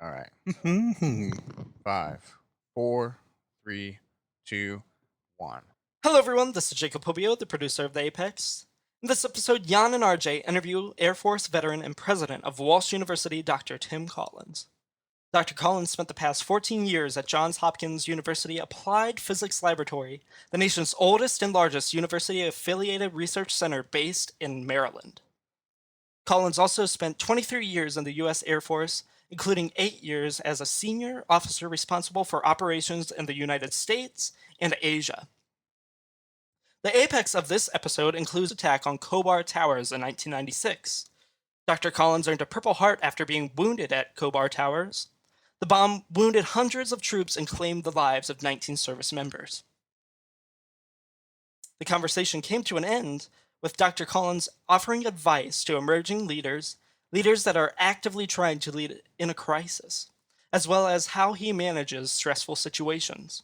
All right. 5, 4, 3, 2, 1. Hello everyone, this is Jacob Hobio, the producer of The Apex. In this episode, Jan and RJ interview Air Force veteran and president of Walsh University, Dr. Tim Collins. Dr. Collins spent the past 14 years at Johns Hopkins University Applied Physics Laboratory, the nation's oldest and largest university-affiliated research center based in Maryland. Collins also spent 23 years in the U.S. Air Force, including 8 years as a senior officer responsible for operations in the United States and Asia. The apex of this episode includes attack on Khobar Towers in 1996. Dr. Collins earned a Purple Heart after being wounded at Khobar Towers. The bomb wounded hundreds of troops and claimed the lives of 19 service members. The conversation came to an end with Dr. Collins offering advice to emerging leaders that are actively trying to lead in a crisis, as well as how he manages stressful situations.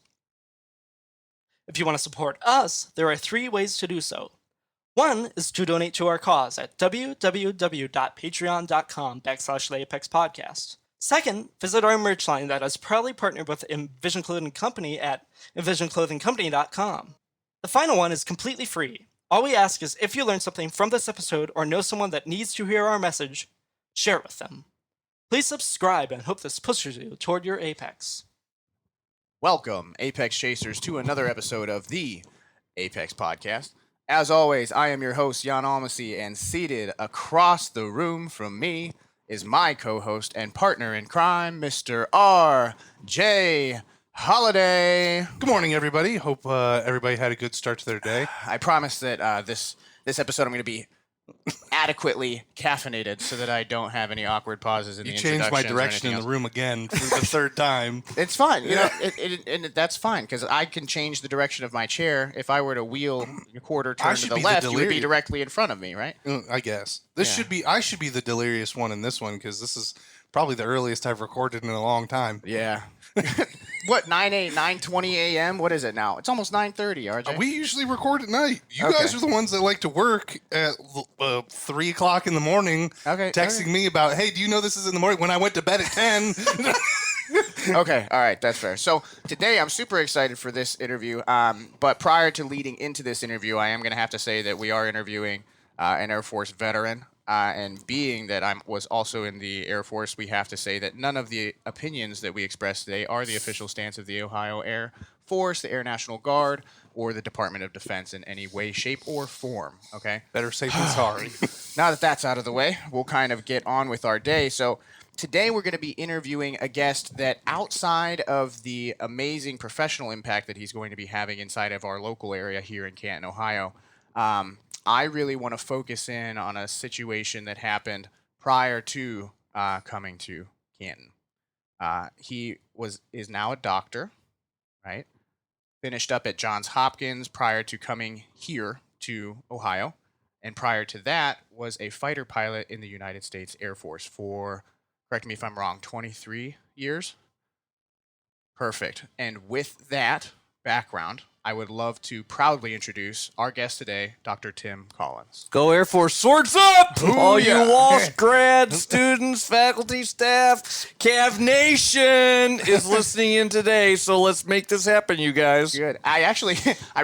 If you want to support us, there are 3 ways to do so. One is to donate to our cause at www.patreon.com/theapexpodcast. Second, visit our merch line that is proudly partnered with Envision Clothing Company at envisionclothingcompany.com. The final one is completely free. All we ask is if you learned something from this episode or know someone that needs to hear our message, share it with them. Please subscribe and hope this pushes you toward your apex. Welcome, Apex Chasers, to another episode of the Apex Podcast. As always, I am your host, Jan Almasy, and seated across the room from me is my co-host and partner in crime, Mr. R.J. Holiday. Good morning, everybody. Hope everybody had a good start to their day. I promise that this episode I'm going to be adequately caffeinated so that I don't have any awkward pauses in the introductions. You changed my direction in the room again for the third time. It's fine. You know, and that's fine because I can change the direction of my chair. If I were to wheel a quarter turn to the left, you would be directly in front of me, right? I guess. I should be the delirious one in this one because this is probably the earliest I've recorded in a long time. Yeah. What, 9:20 a.m.? What is it now? It's almost 9:30, RJ. We usually record at night. You guys are the ones that like to work at 3 o'clock in the morning, texting me about, hey, do you know this is in the morning when I went to bed at 10? Okay, all right, that's fair. So today I'm super excited for this interview, but prior to leading into this interview, I am going to have to say that we are interviewing an Air Force veteran. And being that I was also in the Air Force, we have to say that none of the opinions that we express today are the official stance of the Ohio Air Force, the Air National Guard, or the Department of Defense in any way, shape, or form, okay? Better safe than sorry. Now that that's out of the way, we'll kind of get on with our day. So today we're going to be interviewing a guest that outside of the amazing professional impact that he's going to be having inside of our local area here in Canton, Ohio, I really want to focus in on a situation that happened prior to coming to Canton. He is now a doctor, right? Finished up at Johns Hopkins prior to coming here to Ohio. And prior to that was a fighter pilot in the United States Air Force for, correct me if I'm wrong, 23 years? Perfect. And with that background, I would love to proudly introduce our guest today, Dr. Tim Collins. Go Air Force, swords up! Ooh, All yeah. you Walsh grad students, faculty, staff, Cav Nation is listening in today, so let's make this happen, you guys. Good. I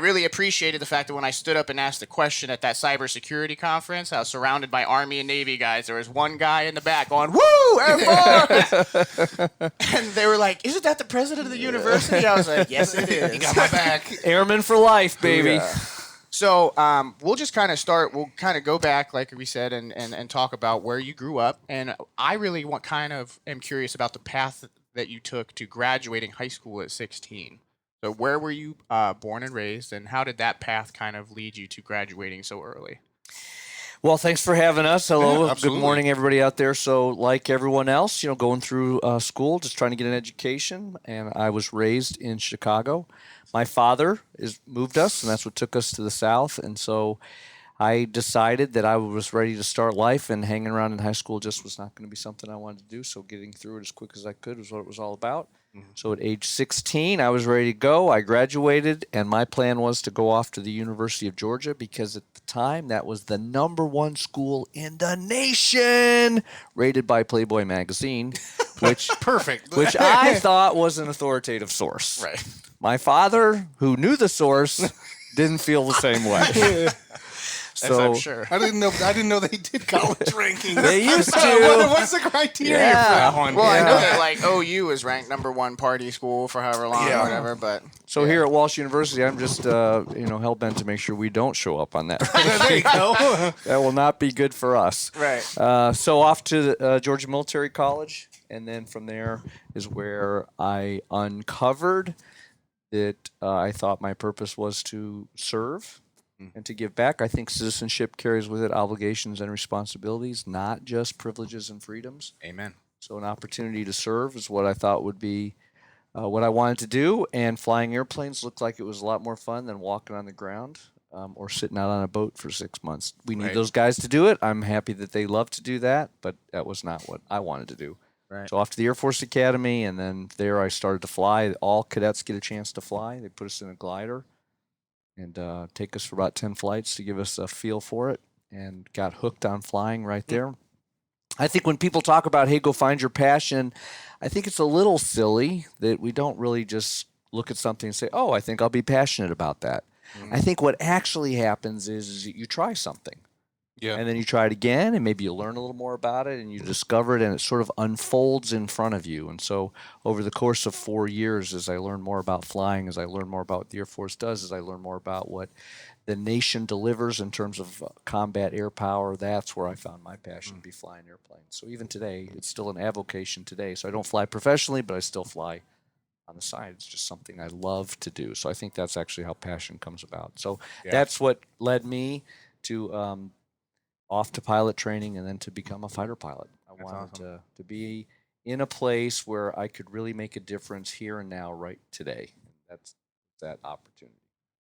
really appreciated the fact that when I stood up and asked a question at that cybersecurity conference, I was surrounded by Army and Navy guys. There was one guy in the back going, "Woo, Air Force!" And they were like, "Isn't that the president of the university?" I was like, "Yes, it is." You got my back. Airman for life, baby. Yeah. So we'll just kind of start. We'll kind of go back, like we said, and talk about where you grew up. And I really am curious about the path that you took to graduating high school at 16. So where were you born and raised, and how did that path kind of lead you to graduating so early? Well, thanks for having us. Hello. Yeah, good morning, everybody out there. So like everyone else, going through school, just trying to get an education, and I was raised in Chicago. My father moved us, and that's what took us to the South, and so I decided that I was ready to start life, and hanging around in high school just was not going to be something I wanted to do, so getting through it as quick as I could was what it was all about. Mm-hmm. So at age 16, I was ready to go. I graduated, and my plan was to go off to the University of Georgia because at the time, that was the #1 school in the nation, rated by Playboy magazine. which Perfect. which I thought was an authoritative source. Right. My father, who knew the source, didn't feel the same way. As I'm sure. I didn't know they did college rankings. They used to. What's the criteria for Yeah. that one? Well, I know that like OU is ranked #1 party school for however long or whatever, but So here at Walsh University, I'm just hell bent to make sure we don't show up on that. There you go. That will not be good for us. right. So off to Georgia Military College, and then from there is where I uncovered that I thought my purpose was to serve and to give back. I think citizenship carries with it obligations and responsibilities, not just privileges and freedoms. Amen. So an opportunity to serve is what I thought would be what I wanted to do, and flying airplanes looked like it was a lot more fun than walking on the ground or sitting out on a boat for 6 months. We need those guys to do it. I'm happy that they love to do that, but that was not what I wanted to do. Right. So off to the Air Force Academy, and then there I started to fly. All cadets get a chance to fly. They put us in a glider and take us for about 10 flights to give us a feel for it, and got hooked on flying right there. I think when people talk about, hey, go find your passion, I think it's a little silly that we don't really just look at something and say, oh, I think I'll be passionate about that. I think what actually happens is you try something. Yeah. And then you try it again, and maybe you learn a little more about it, and you discover it, and it sort of unfolds in front of you. And so over the course of 4 years, as I learned more about flying, as I learned more about what the Air Force does, as I learned more about what the nation delivers in terms of combat air power, that's where I found my passion to be flying airplanes. So even today, it's still an avocation today. So I don't fly professionally, but I still fly on the side. It's just something I love to do. So I think that's actually how passion comes about. So that's what led me to off to pilot training and then to become a fighter pilot. I wanted to be in a place where I could really make a difference here and now, right today. That's that opportunity.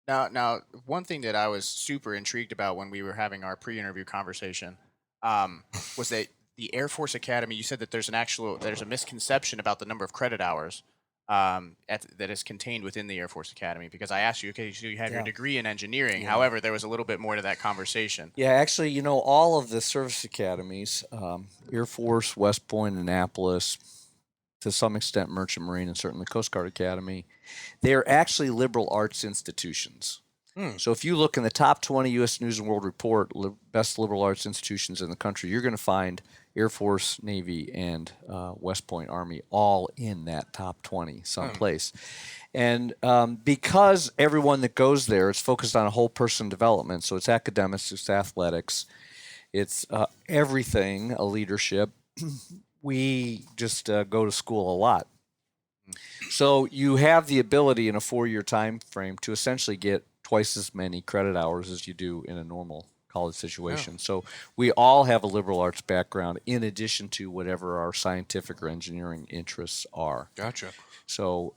Now, one thing that I was super intrigued about when we were having our pre-interview conversation was that the Air Force Academy. You said that there's a misconception about the number of credit hours that is contained within the Air Force Academy. Because I asked you, okay, so you have your degree in engineering. Yeah. However, there was a little bit more to that conversation. Yeah, actually, all of the service academies, Air Force, West Point, Annapolis, to some extent Merchant Marine, and certainly Coast Guard Academy, they are actually liberal arts institutions. So if you look in the top 20 U.S. News & World Report, best liberal arts institutions in the country, you're going to find Air Force, Navy, and West Point Army all in that top 20 someplace. And because everyone that goes there is focused on a whole person development, so it's academics, it's athletics, it's everything, a leadership, we just go to school a lot. So you have the ability in a 4-year time frame to essentially get twice as many credit hours as you do in a normal college situation. Yeah. So we all have a liberal arts background in addition to whatever our scientific or engineering interests are. Gotcha. So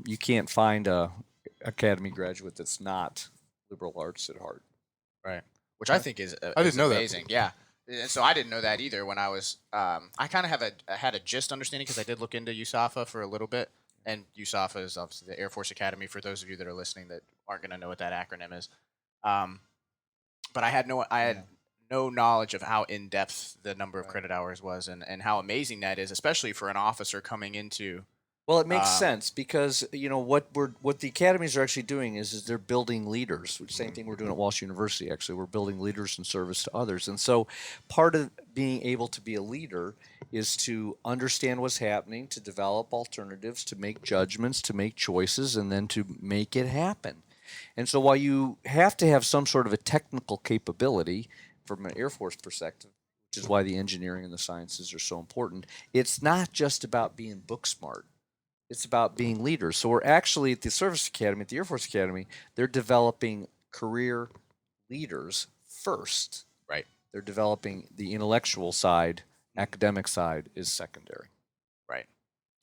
you can't find a academy graduate that's not liberal arts at heart. Right. Which I think is I didn't know amazing. That. Yeah. And so I didn't know that either when I was I kind of had a gist understanding because I did look into USAFA for a little bit. And USAFA is obviously the Air Force Academy for those of you that are listening that aren't going to know what that acronym is. But I had no knowledge of how in depth the number of credit hours was and how amazing that is, especially for an officer coming into. Well, it makes sense because what the academies are actually doing is they're building leaders. Same thing we're doing at Walsh University. Actually, we're building leaders in service to others, and so part of being able to be a leader is to understand what's happening, to develop alternatives, to make judgments, to make choices, and then to make it happen. And so, while you have to have some sort of a technical capability from an Air Force perspective, which is why the engineering and the sciences are so important, it's not just about being book smart. It's about being leaders. So we're actually at the Service Academy, at the Air Force Academy, they're developing career leaders first. Right. They're developing the intellectual side, academic side is secondary. Right.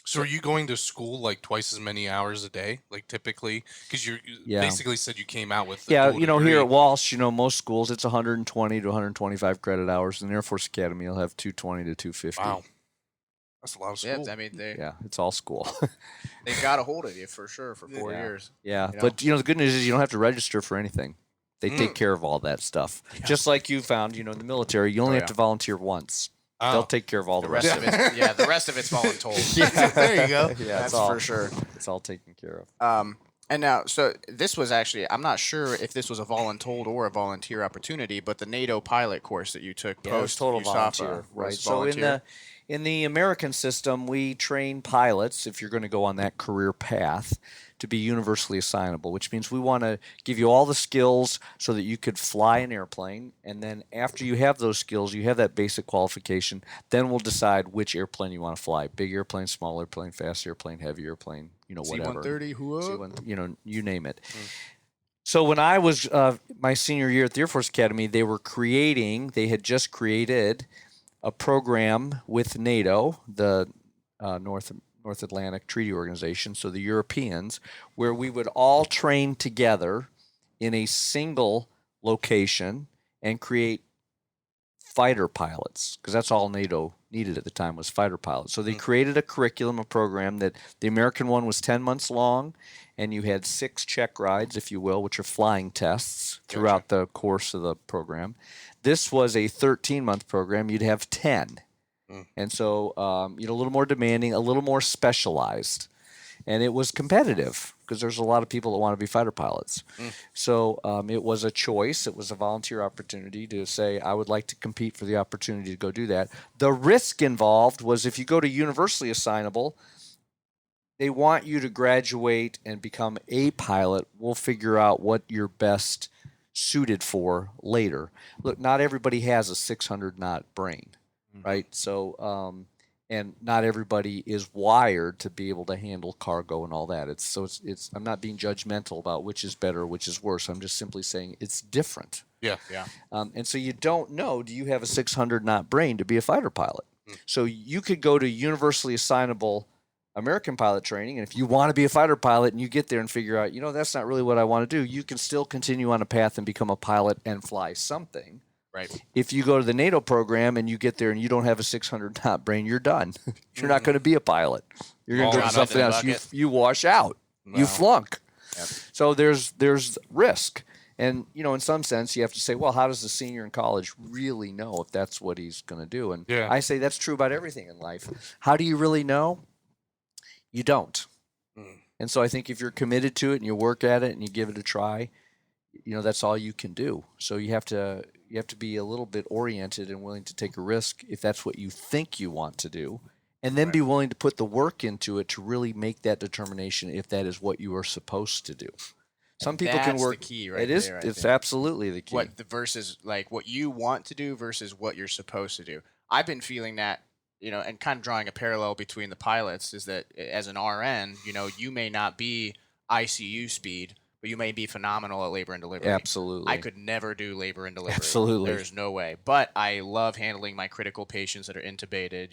So are you going to school like twice as many hours a day, like typically? Because you basically said you came out with here at Walsh, most schools, it's 120 to 125 credit hours. In the Air Force Academy, you'll have 220 to 250. Wow. That's a lot of school. Yeah, I mean, it's all school. They got a hold of you for sure for 4 years. Yeah, but the good news is you don't have to register for anything. They take care of all that stuff. Yeah. Just like you found, in the military, you only have to volunteer once. They'll take care of all the rest of it. The rest of it's voluntold. Yeah, there you go. Yeah, That's for sure. It's all taken care of. And now, so this was actually, I'm not sure if this was a voluntold or a volunteer opportunity, but the NATO pilot course that you took Yeah, it was post total USAFA volunteer, was right? So volunteer. in the American system, we train pilots, if you're going to go on that career path, to be universally assignable, which means we want to give you all the skills so that you could fly an airplane. And then after you have those skills, you have that basic qualification, then we'll decide which airplane you want to fly. Big airplane, small airplane, fast airplane, heavy airplane, whatever. C-130, who up? You name it. So when I was my senior year at the Air Force Academy, they had just created a program with NATO, the North Atlantic Treaty Organization, so the Europeans, where we would all train together in a single location and create fighter pilots, because that's all NATO needed at the time was fighter pilots. So they created a curriculum, a program that the American one was 10 months long, and you had 6 check rides, if you will, which are flying tests throughout the course of the program. This was a 13-month program. You'd have 10. And so, a little more demanding, a little more specialized. And it was competitive because there's a lot of people that want to be fighter pilots. So it was a choice. It was a volunteer opportunity to say, I would like to compete for the opportunity to go do that. The risk involved was if you go to universally assignable, they want you to graduate and become a pilot. We'll figure out what you're best suited for later. Look, not everybody has a 600-knot brain. Right. So, and not everybody is wired to be able to handle cargo and all that. It's I'm not being judgmental about which is better, which is worse. I'm just simply saying it's different. Yeah. And so you don't know, do you have a 600-knot brain to be a fighter pilot? So you could go to universally assignable American pilot training, and if you want to be a fighter pilot and you get there and figure out, that's not really what I want to do, you can still continue on a path and become a pilot and fly something. Right. If you go to the NATO program and you get there and you don't have a 600-knot brain, you're done. You're not going to be a pilot. You're going to go to something else. You wash out. Wow. You flunk. Yep. So there's risk. And, in some sense, you have to say, well, how does the senior in college really know if that's what he's going to do? And I say that's true about everything in life. How do you really know? You don't. And so I think if you're committed to it and you work at it and you give it a try, that's all you can do. So you have to be a little bit oriented and willing to take a risk if that's what you think you want to do, and then be willing to put the work into it to really make that determination if that is what you are supposed to do. Some people can work. That's the key, right? It is. It's absolutely the key. Versus like what you want to do versus what you're supposed to do. I've been feeling that, and kind of drawing a parallel between the pilots is that as an RN, you may not be ICU speed, but you may be phenomenal at labor and delivery. Absolutely. I could never do labor and delivery. Absolutely. There's no way. But I love handling my critical patients that are intubated,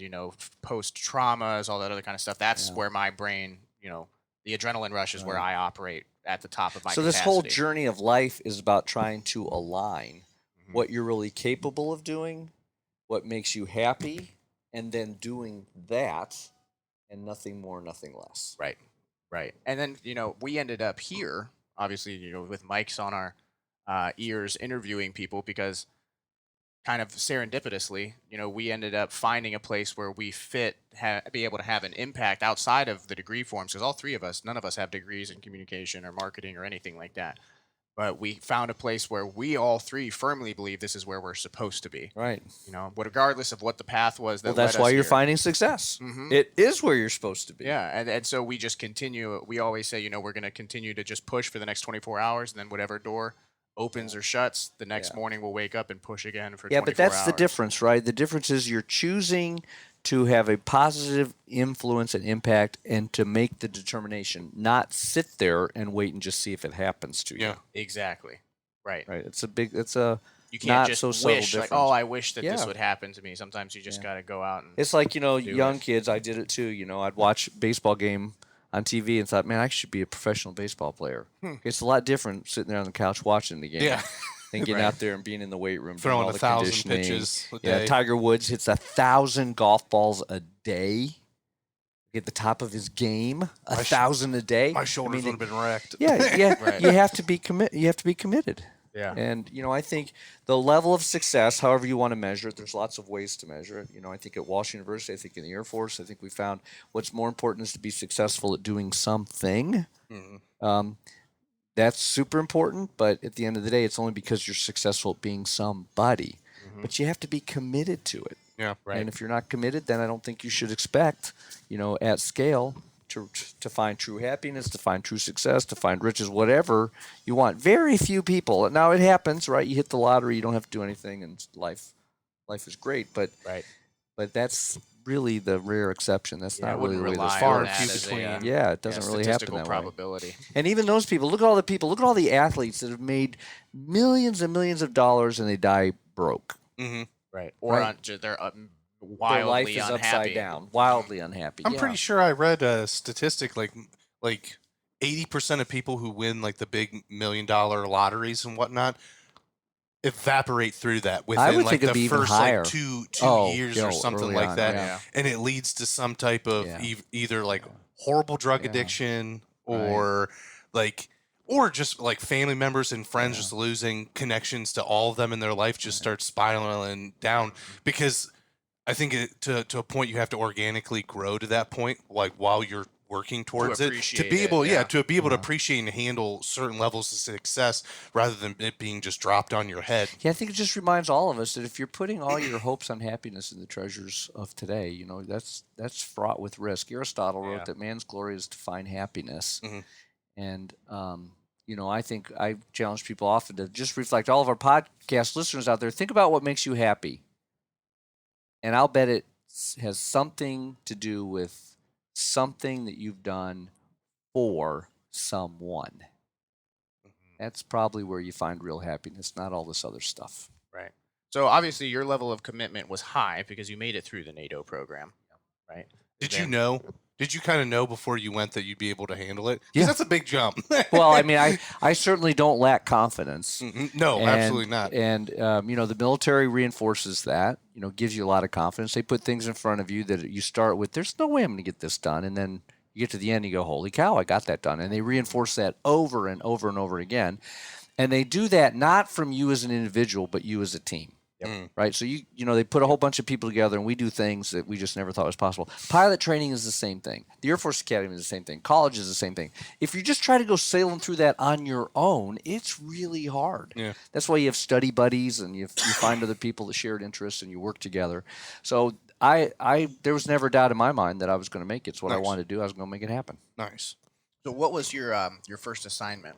post-traumas, all that other kind of stuff. That's where my brain, the adrenaline rush is where I operate at the top of my capacity. This whole journey of life is about trying to align what you're really capable of doing, what makes you happy, and then doing that and nothing more, nothing less. Right. And then, we ended up here, obviously, with mics on our ears interviewing people because kind of serendipitously, we ended up finding a place where we be able to have an impact outside of the degree forms because all three of us, none of us have degrees in communication or marketing or anything like that. But we found a place where we all three firmly believe this is where we're supposed to be. Right. Regardless of what the path was that that's why you're finding success. It is where you're supposed to be. Yeah, and so we just continue. We always say, we're going to continue to just push for the next 24 hours, and then whatever door opens or shuts, the next morning we'll wake up and push again for 24 hours. Yeah, but that's the difference, right? The difference is you're choosing to have a positive influence and impact and to make the determination, not sit there and wait and just see if it happens to you. Yeah, exactly. Right. It's a you can't not just so subtle wish, difference. I wish that this would happen to me. Sometimes you just got to go out and it's like, young kids, I did it too. I'd watch a baseball game on TV and thought, man, I should be a professional baseball player. It's a lot different sitting there on the couch watching the game. Yeah. And getting out there and being in the weight room, throwing doing all 1,000 pitches a day. Tiger Woods hits 1,000 golf balls a day. At the top of his game, 1,000 a day. My shoulders would have been wrecked. Yeah. You have to be You have to be committed. Yeah. And, I think the level of success, however you want to measure it, there's lots of ways to measure it. I think at Walsh University, I think in the Air Force, I think we found what's more important is to be successful at doing something. That's super important, but at the end of the day, it's only because you're successful at being somebody. But you have to be committed to it. Yeah, right. And if you're not committed, then I don't think you should expect, at scale to find true happiness, to find true success, to find riches, whatever you want. Very few people. Now it happens, right? You hit the lottery, you don't have to do anything, and life is great. But that's really the rare exception. That's not really the way this far works. and few between. Yeah, it doesn't really happen statistical that probability. way. And even those people, look at all the athletes that have made millions and millions of dollars and they die broke. Right. Or they're wildly Their life is unhappy. upside down, wildly unhappy. I'm pretty sure I read a statistic like 80% of people who win like the big $1 million lotteries and whatnot evaporate through that within like the first like two years or something like that. Yeah. And it leads to some type of either like horrible drug addiction or just like family members and friends just losing connections to all of them in their life, just start spiraling down because I think to a point you have to organically grow to that point, like while you're working towards it, to be able to appreciate and handle certain levels of success rather than it being just dropped on your head. Yeah, I think it just reminds all of us that if you're putting all your hopes on happiness in the treasures of today, that's fraught with risk. Aristotle wrote that man's glory is to find happiness, and I think I challenge people often to just reflect. All of our podcast listeners out there, think about what makes you happy. And I'll bet it has something to do with something that you've done for someone. That's probably where you find real happiness, not all this other stuff. Right. So obviously your level of commitment was high because you made it through the NATO program, right? Did you know? Did you kind of know before you went that you'd be able to handle it? Yeah. Because that's a big jump. Well, I mean, I certainly don't lack confidence. No, absolutely not. And, the military reinforces that, gives you a lot of confidence. They put things in front of you that you start with, there's no way I'm going to get this done. And then you get to the end, you go, holy cow, I got that done. And they reinforce that over and over and over again. And they do that not from you as an individual, but you as a team. Right. So they put a whole bunch of people together and we do things that we just never thought was possible. Pilot training is the same thing. The Air Force Academy is the same thing. College is the same thing. If you just try to go sailing through that on your own, it's really hard. Yeah. That's why you have study buddies and you find other people that shared interests and you work together. So there was never a doubt in my mind that I was going to make it. It's what I wanted to do. I was going to make it happen. Nice. So what was your first assignment?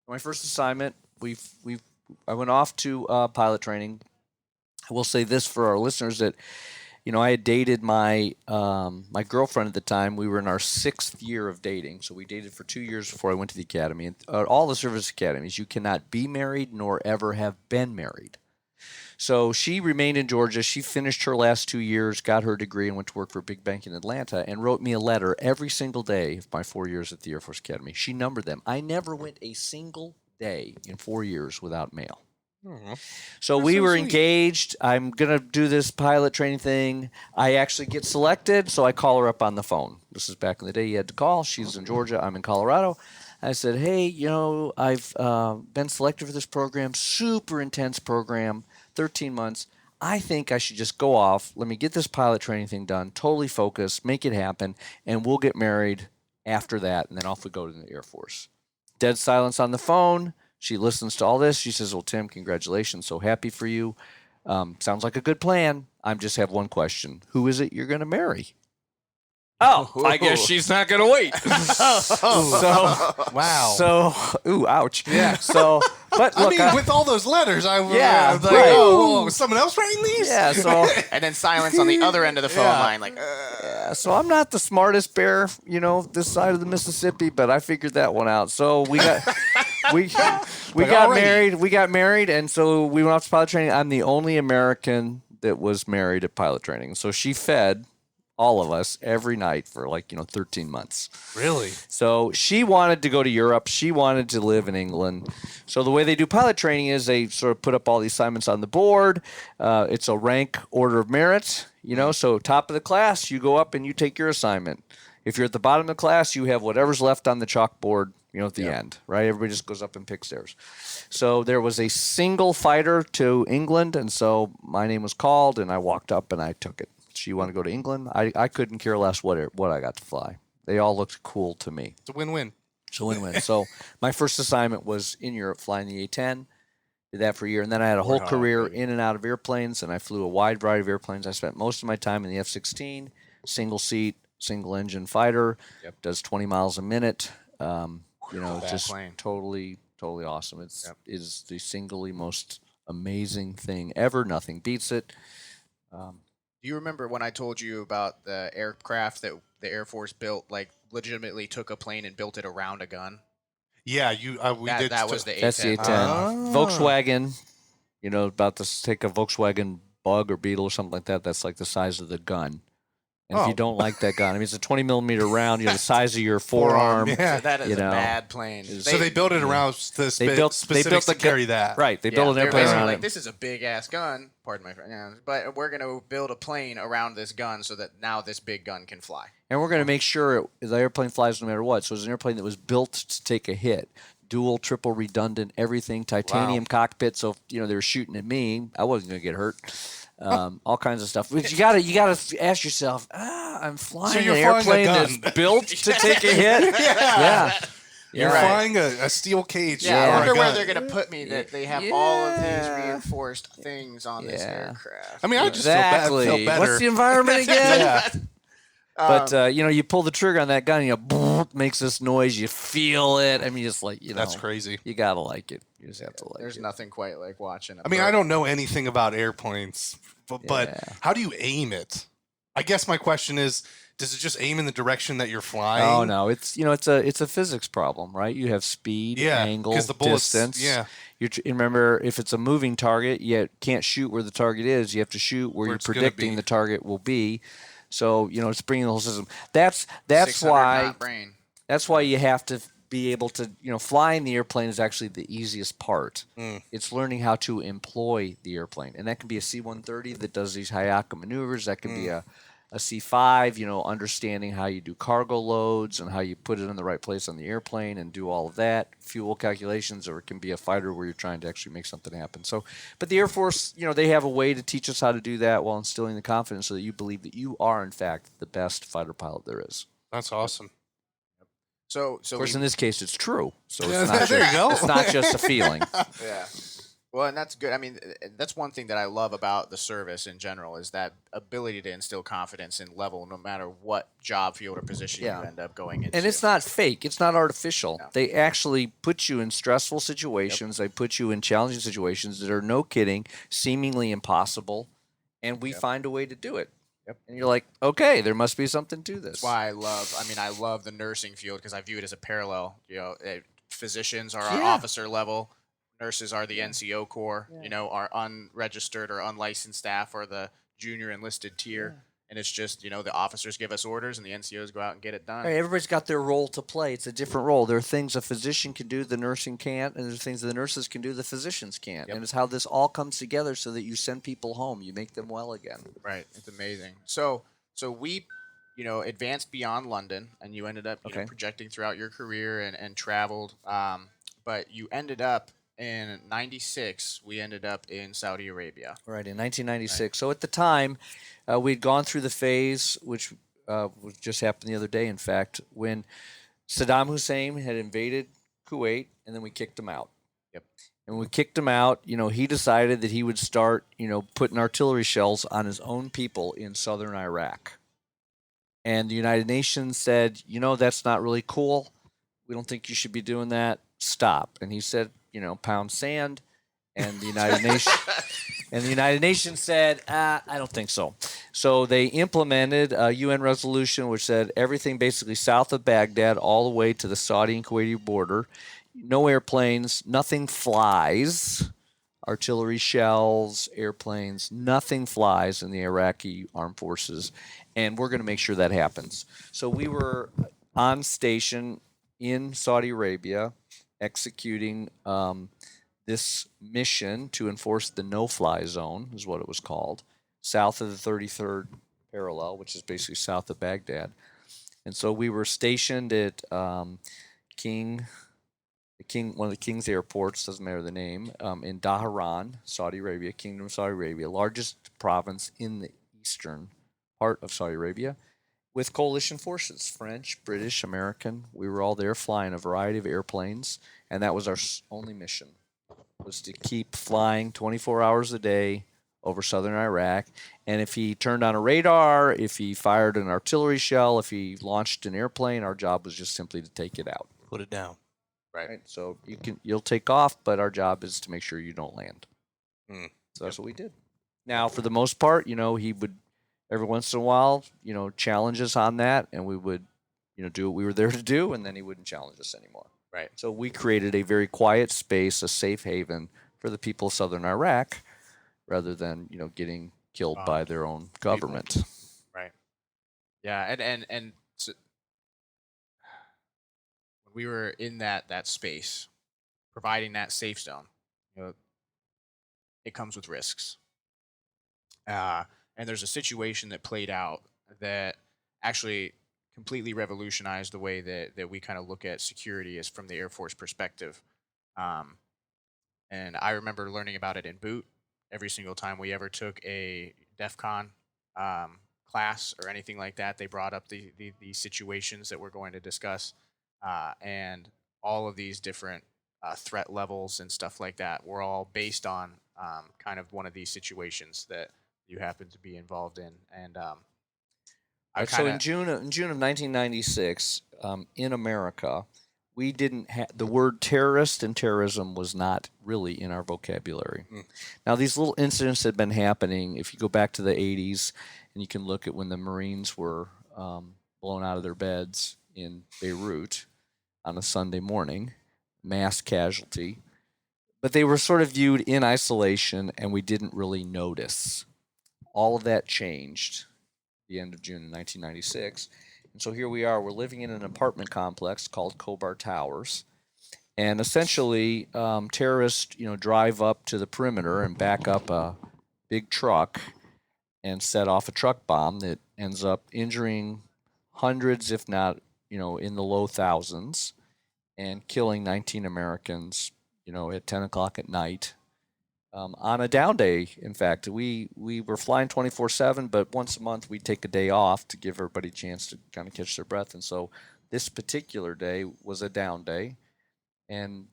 My first assignment, I went off to pilot training. I will say this for our listeners that, I had dated my girlfriend at the time. We were in our 6th year of dating. So we dated for 2 years before I went to the academy. And all the service academies, you cannot be married nor ever have been married. So she remained in Georgia. She finished her last 2 years, got her degree, and went to work for a big bank in Atlanta and wrote me a letter every single day of my 4 years at the Air Force Academy. She numbered them. I never went a single day in 4 years without mail. So we were engaged. I'm going to do this pilot training thing. I actually get selected, so I call her up on the phone. This is back in the day you had to call. She's in Georgia. I'm in Colorado. I said, hey, I've been selected for this program, super intense program, 13 months. I think I should just go off. Let me get this pilot training thing done, totally focus, make it happen, and we'll get married after that, and then off we go to the Air Force. Dead silence on the phone. She listens to all this. She says, well, Tim, congratulations. So happy for you. Sounds like a good plan. I just have one question. Who is it you're going to marry? Oh, I guess she's not going to wait. Wow. So, ouch. Yeah. So, but look, with all those letters, I was right. was someone else writing these? Yeah. So, and then silence on the other end of the phone line, like. Yeah. So I'm not the smartest bear, this side of the Mississippi, but I figured that one out. So we got. We got married. We got married, and so we went off to pilot training. I'm the only American that was married at pilot training. So she fed all of us every night for 13 months. Really? So she wanted to go to Europe. She wanted to live in England. So the way they do pilot training is they sort of put up all the assignments on the board. It's a rank order of merit, So top of the class, you go up and you take your assignment. If you're at the bottom of the class, you have whatever's left on the chalkboard at the end, right? Everybody just goes up and picks theirs. So there was a single fighter to England, and so my name was called, and I walked up and I took it. She wanted to go to England. I couldn't care less what I got to fly. They all looked cool to me. It's a win-win. It's a win-win. So my first assignment was in Europe, flying the A-10. Did that for a year, and then I had a whole career in and out of airplanes, and I flew a wide variety of airplanes. I spent most of my time in the F-16, single seat, single engine fighter. Does 20 miles a minute. Just totally awesome. It is the singly most amazing thing ever. Nothing beats it. Do you remember when I told you about the aircraft that the Air Force built, like legitimately took a plane and built it around a gun? Yeah, we did. That was the A-10. That's the A-10. Volkswagen, about to take a Volkswagen Bug or Beetle or something like that. That's like the size of the gun. And if you don't like that gun, I mean, it's a 20 millimeter round, the size of your forearm. Yeah. So that is a bad plane. So they built it around specifics to carry that. Right. They built an airplane around it. This is a big ass gun. Pardon my French. But we're going to build a plane around this gun so that now this big gun can fly. And we're going to make sure the airplane flies no matter what. So it's an airplane that was built to take a hit. Dual, triple redundant, everything, titanium cockpit. So they were shooting at me, I wasn't going to get hurt. All kinds of stuff. But you gotta ask yourself, I'm flying an airplane that's built to take a hit. Yeah. You're flying a steel cage. Yeah, I wonder where they're going to put me that they have all of these reinforced things on this aircraft. I mean, I just feel better. What's the environment again? But you pull the trigger on that gun, makes this noise. You feel it. I mean, it's like that's crazy. You gotta like it. You just have to like it. There's nothing quite like watching. I mean, I don't know anything about airplanes, but how do you aim it? I guess my question is, does it just aim in the direction that you're flying? Oh no, it's it's a physics problem, right? You have speed, angle, distance. Yeah. Remember, if it's a moving target, you can't shoot where the target is. You have to shoot where you're predicting the target will be. So it's bringing the whole system. That's why you have to be able to flying the airplane is actually the easiest part. It's learning how to employ the airplane, and that can be a C-130 that does these Hayaka maneuvers. That can be a C-5. Understanding how you do cargo loads and how you put it in the right place on the airplane and do all of that. Fuel calculations, or it can be a fighter where you're trying to actually make something happen. So, but the Air Force, they have a way to teach us how to do that while instilling the confidence so that you believe that you are, in fact, the best fighter pilot there is. That's awesome. So of course, in this case, it's true. So it's not there you go. It's not just a feeling. Yeah. Well, and that's good. I mean, that's one thing that I love about the service in general is that ability to instill confidence in level no matter what job field or position you end up going into. And it's not fake. It's not artificial. No. They actually put you in stressful situations. They put you in challenging situations that are, no kidding, seemingly impossible, and we find a way to do it. And you're like, okay, there must be something to this. That's why I love the nursing field because I view it as a parallel. Physicians are our officer level. Nurses are the NCO Corps, our unregistered or unlicensed staff are the junior enlisted tier. And it's just, the officers give us orders and the NCOs go out and get it done. Right, everybody's got their role to play. It's a different role. There are things a physician can do the nursing can't, and there's things the nurses can do the physicians can't. And it's how this all comes together so that you send people home. You make them well again. Right. It's amazing. So we, advanced beyond London, and you ended up projecting throughout your career and traveled. But you ended up in 96, we ended up in Saudi Arabia. Right, in 1996. Right. So at the time, we'd gone through the phase, which just happened the other day, in fact, when Saddam Hussein had invaded Kuwait, and then we kicked him out. And when we kicked him out, he decided that he would start, putting artillery shells on his own people in southern Iraq. And the United Nations said, that's not really cool. We don't think you should be doing that. Stop. And he said, pound sand. And the United Nations said, I don't think so. So they implemented a UN resolution which said everything basically south of Baghdad all the way to the Saudi and Kuwaiti border. No airplanes, nothing flies. Artillery shells, airplanes, nothing flies in the Iraqi armed forces. And we're going to make sure that happens. So we were on station in Saudi Arabia executing this mission to enforce the no-fly zone, is what it was called, south of the 33rd parallel, which is basically south of Baghdad. And so we were stationed at one of the king's airports, doesn't matter the name, in Dhahran, Saudi Arabia, Kingdom of Saudi Arabia, largest province in the eastern part of Saudi Arabia, with coalition forces, French, British, American. We were all there flying a variety of airplanes, and that was our only mission, was to keep flying 24 hours a day over southern Iraq. And if he turned on a radar, if he fired an artillery shell, if he launched an airplane, our job was just simply to take it out. Put it down. Right. So you'll take off, but our job is to make sure you don't land. So that's what we did. Now, for the most part, he would every once in a while, challenge us on that, and we would, do what we were there to do, and then he wouldn't challenge us anymore. Right. So we created a very quiet space, a safe haven for the people of southern Iraq, rather than getting killed by their own government. Right. Yeah, and so when we were in that space, providing that safe zone, it comes with risks. And there's a situation that played out that actually completely revolutionized the way that we kind of look at security as from the Air Force perspective. And I remember learning about it in boot every single time we ever took a DEF CON class or anything like that. They brought up the situations that we're going to discuss, and all of these different threat levels and stuff like that were all based on kind of one of these situations that you happen to be involved in. And so in June of 1996, in America, we didn't have the word terrorist, and terrorism was not really in our vocabulary. Now, these little incidents had been happening. If you go back to the 80s, and you can look at when the Marines were blown out of their beds in Beirut on a Sunday morning, mass casualty. But they were sort of viewed in isolation, and we didn't really notice. All of that changed at the end of June of 1996. And so here we are. We're living in an apartment complex called Khobar Towers. And essentially, terrorists, drive up to the perimeter and back up a big truck and set off a truck bomb that ends up injuring hundreds, if not, in the low thousands, and killing 19 Americans, at 10 o'clock at night. On a down day, in fact, we were flying 24/7, but once a month we'd take a day off to give everybody a chance to kind of catch their breath. And so this particular day was a down day, and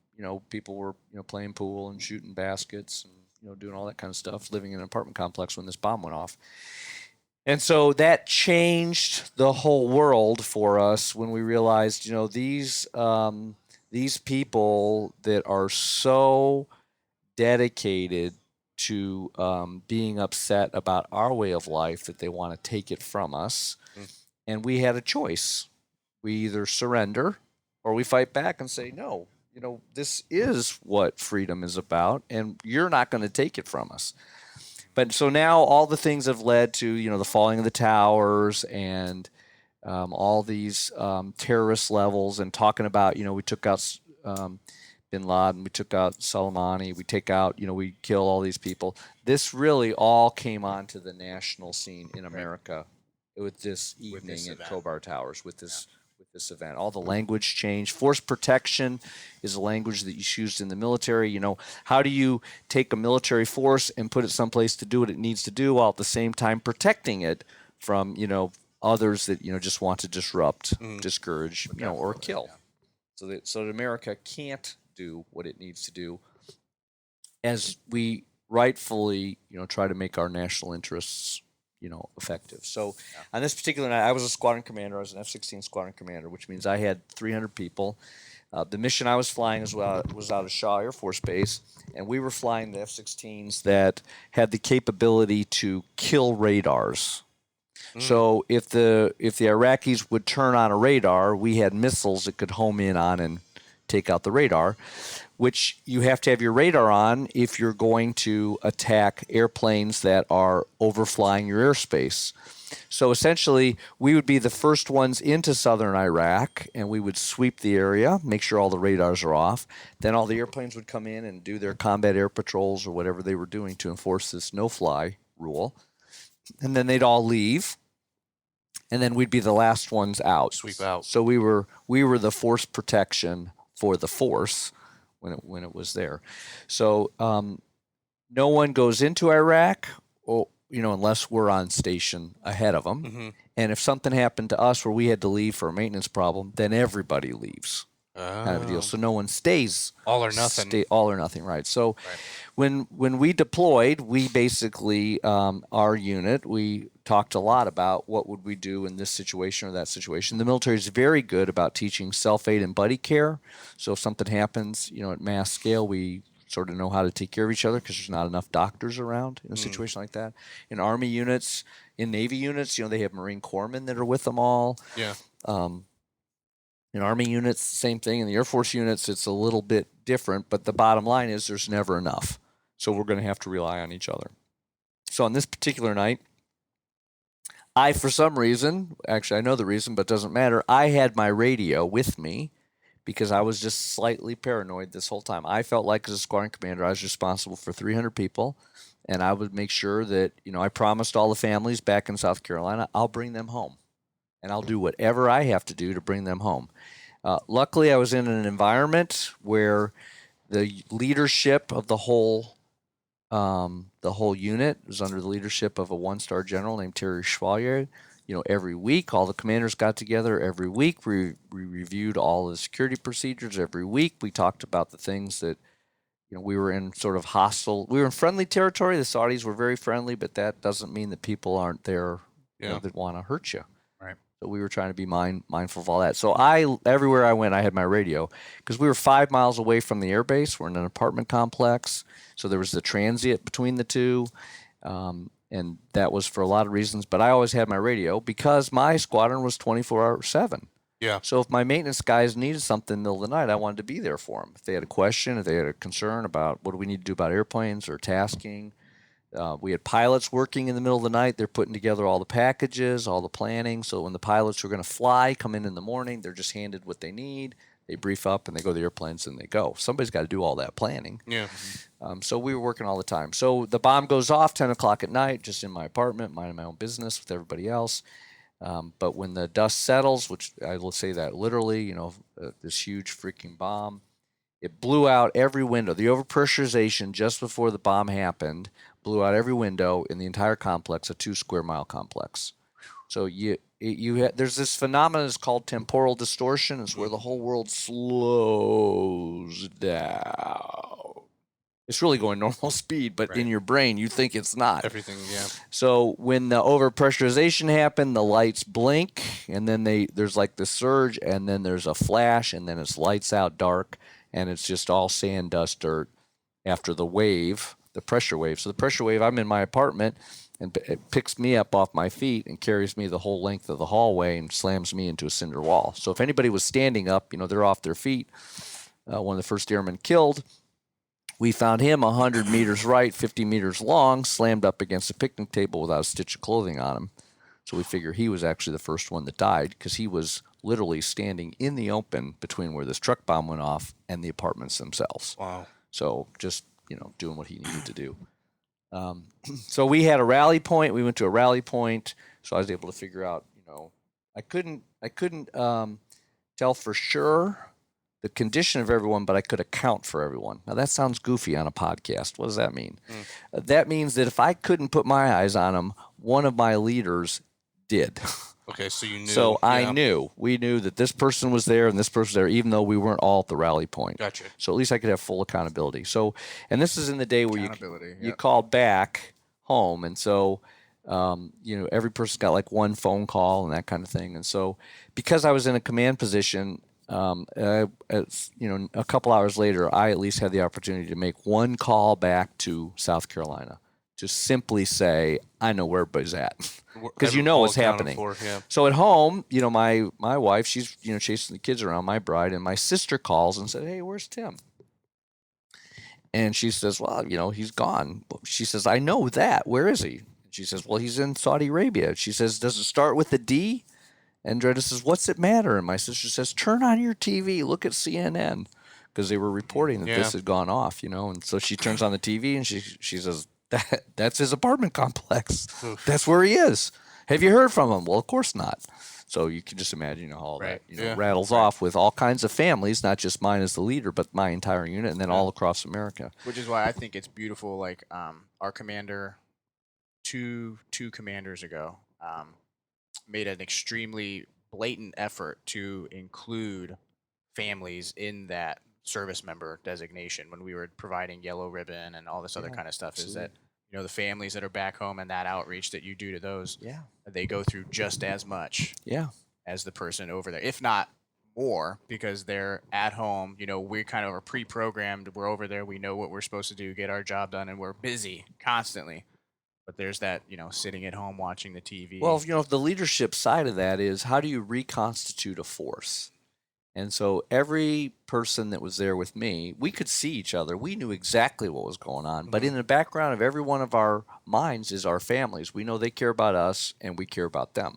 people were playing pool and shooting baskets and doing all that kind of stuff, living in an apartment complex when this bomb went off. And so that changed the whole world for us when we realized, these people that are so dedicated to being upset about our way of life that they want to take it from us. And we had a choice. We either surrender or we fight back and say, no, this is what freedom is about, and you're not going to take it from us. But so now all the things have led to, the falling of the towers and all these terrorist levels, and talking about, we took out Bin Laden, we took out Soleimani, we kill all these people. This really all came onto the national scene in America with this evening at Khobar Towers, with this event. All the language changed. Force protection is a language that you used in the military. How do you take a military force and put it someplace to do what it needs to do while at the same time protecting it from, others that, just want to disrupt, discourage, or kill. So that America can't do what it needs to do as we rightfully, try to make our national interests, effective. So on this particular night, I was a squadron commander. I was an F-16 squadron commander, which means I had 300 people. The mission I was flying was out of Shaw Air Force Base, and we were flying the F-16s that had the capability to kill radars. So if the Iraqis would turn on a radar, we had missiles that could home in on and take out the radar, which you have to have your radar on if you're going to attack airplanes that are overflying your airspace. So essentially, we would be the first ones into southern Iraq, and we would sweep the area, make sure all the radars are off. Then all the airplanes would come in and do their combat air patrols or whatever they were doing to enforce this no-fly rule. And then they'd all leave. and then we'd be the last ones out. Sweep out. So we were the force protection for the force when it was there. So no one goes into Iraq, unless we're on station ahead of them. Mm-hmm. And if something happened to us where we had to leave for a maintenance problem, then everybody leaves. Kind of a deal. So no one stays. All or nothing. All or nothing, right? So when we deployed, we basically our unit, we talked a lot about what would we do in this situation or that situation. The military is very good about teaching self-aid and buddy care. So if something happens, at mass scale, we sort of know how to take care of each other because there's not enough doctors around in a situation like that. In Army units, in Navy units, they have Marine Corpsmen that are with them all. Yeah. In Army units, same thing. In the Air Force units, it's a little bit different, but the bottom line is there's never enough. So we're going to have to rely on each other. So on this particular night, I, for some reason, actually I know the reason, but it doesn't matter, I had my radio with me because I was just slightly paranoid this whole time. I felt like as a squadron commander, I was responsible for 300 people, and I would make sure that, I promised all the families back in South Carolina, I'll bring them home. And I'll do whatever I have to do to bring them home. Luckily, I was in an environment where the leadership of the whole unit was under the leadership of a one-star general named Terry Chevalier. Every week, all the commanders got together. Every week, we reviewed all the security procedures. Every week, we talked about the things that, we were in sort of hostile. We were in friendly territory. The Saudis were very friendly, but that doesn't mean that people aren't there that want to hurt you. So we were trying to be mindful of all that. So everywhere I went, I had my radio because we were 5 miles away from the air base. We're in an apartment complex. So there was the transient between the two. And that was for a lot of reasons. But I always had my radio because my squadron was 24/7. Yeah. So if my maintenance guys needed something in the middle of the night, I wanted to be there for them. If they had a question, if they had a concern about what do we need to do about airplanes or tasking. We had pilots working in the middle of the night. They're putting together all the packages, all the planning. So when the pilots are going to fly, come in the morning, they're just handed what they need. They brief up and they go to the airplanes and they go. Somebody's got to do all that planning. Yeah. So we were working all the time. So the bomb goes off 10 o'clock at night, just in my apartment, minding my own business with everybody else. But when the dust settles, which I will say that literally, this huge freaking bomb, it blew out every window. The overpressurization just before the bomb happened blew out every window in the entire complex, a 2-square-mile complex. So there's this phenomenon that's called temporal distortion. It's where the whole world slows down. It's really going normal speed, but in your brain, you think it's not. Everything, yeah. So when the overpressurization happened, the lights blink, and then there's like the surge, and then there's a flash, and then it's lights out dark, and it's just all sand, dust, dirt after the wave. The pressure wave. So the pressure wave, I'm in my apartment, and it picks me up off my feet and carries me the whole length of the hallway and slams me into a cinder wall. So if anybody was standing up, they're off their feet. One of the first airmen killed, we found him 100 meters right, 50 meters long, slammed up against a picnic table without a stitch of clothing on him. So we figure he was actually the first one that died because he was literally standing in the open between where this truck bomb went off and the apartments themselves. Wow. So just doing what he needed to do. So we had a rally point. We went to a rally point. So I was able to figure out, I couldn't tell for sure the condition of everyone, but I could account for everyone. Now that sounds goofy on a podcast. What does that mean? That means that if I couldn't put my eyes on them, one of my leaders did. Okay, so you knew. So I knew. We knew that this person was there and this person was there, even though we weren't all at the rally point. Gotcha. So at least I could have full accountability. So, and this is in the day where you Yep. called back home, and so every person's got like one phone call and that kind of thing. And so, because I was in a command position, a couple hours later, I at least had the opportunity to make one call back to South Carolina. Just simply say, I know where everybody's at. Because what's happening. So at home, my wife, she's chasing the kids around, my bride, and my sister calls and said, hey, where's Tim? And she says, well, he's gone. She says, I know that. Where is he? She says, well, he's in Saudi Arabia. She says, does it start with a D? And Dreda says, what's it matter? And my sister says, turn on your TV, look at CNN. Because they were reporting that this had gone off, And so she turns on the TV and she says, that's his apartment complex. That's where he is. Have you heard from them? Well, of course not. So you can just imagine how all Right. that rattles off with all kinds of families, not just mine as the leader, but my entire unit, and then all across America. Which is why I think it's beautiful. Like our commander, two commanders ago, made an extremely blatant effort to include families in that service member designation when we were providing yellow ribbon and all this other kind of stuff. Absolutely. Is that the families that are back home and that outreach that you do to those, Yeah. they go through just as much Yeah. as the person over there, if not more, because they're at home. We kind of are pre-programmed. We're over there. We know what we're supposed to do, get our job done, and we're busy constantly. But there's that, sitting at home watching the TV. Well, the leadership side of that is how do you reconstitute a force? And so every person that was there with me, we could see each other. We knew exactly what was going on. But in the background of every one of our minds is our families. We know they care about us and we care about them.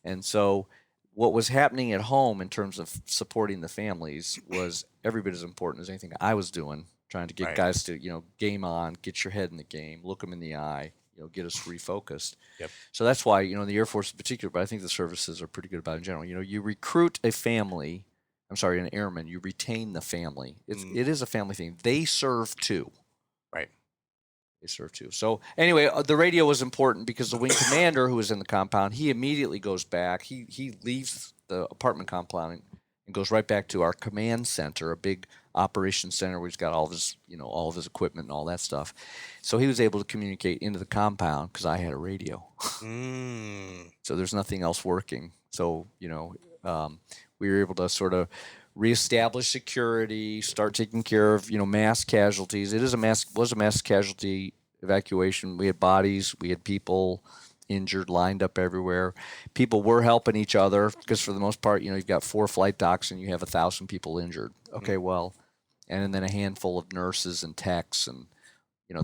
And so what was happening at home in terms of supporting the families was every bit as important as anything I was doing, trying to get guys to, game on, get your head in the game, look them in the eye, get us refocused. Yep. So that's why, in the Air Force in particular, but I think the services are pretty good about it in general. You recruit an airman, you retain the family. It is a family thing. They serve too. Right. They serve too. So anyway, the radio was important because the wing commander who was in the compound, he immediately goes back. He leaves the apartment compound and goes right back to our command center, a big operations center where he's got all of his equipment and all that stuff. So he was able to communicate into the compound because I had a radio. So there's nothing else working. So, we were able to sort of reestablish security, start taking care of, mass casualties. It was a mass casualty evacuation. We had bodies, we had people injured, lined up everywhere. People were helping each other because for the most part, you've got 4 flight docks and you have 1,000 people injured. Okay, well, and then a handful of nurses and techs, and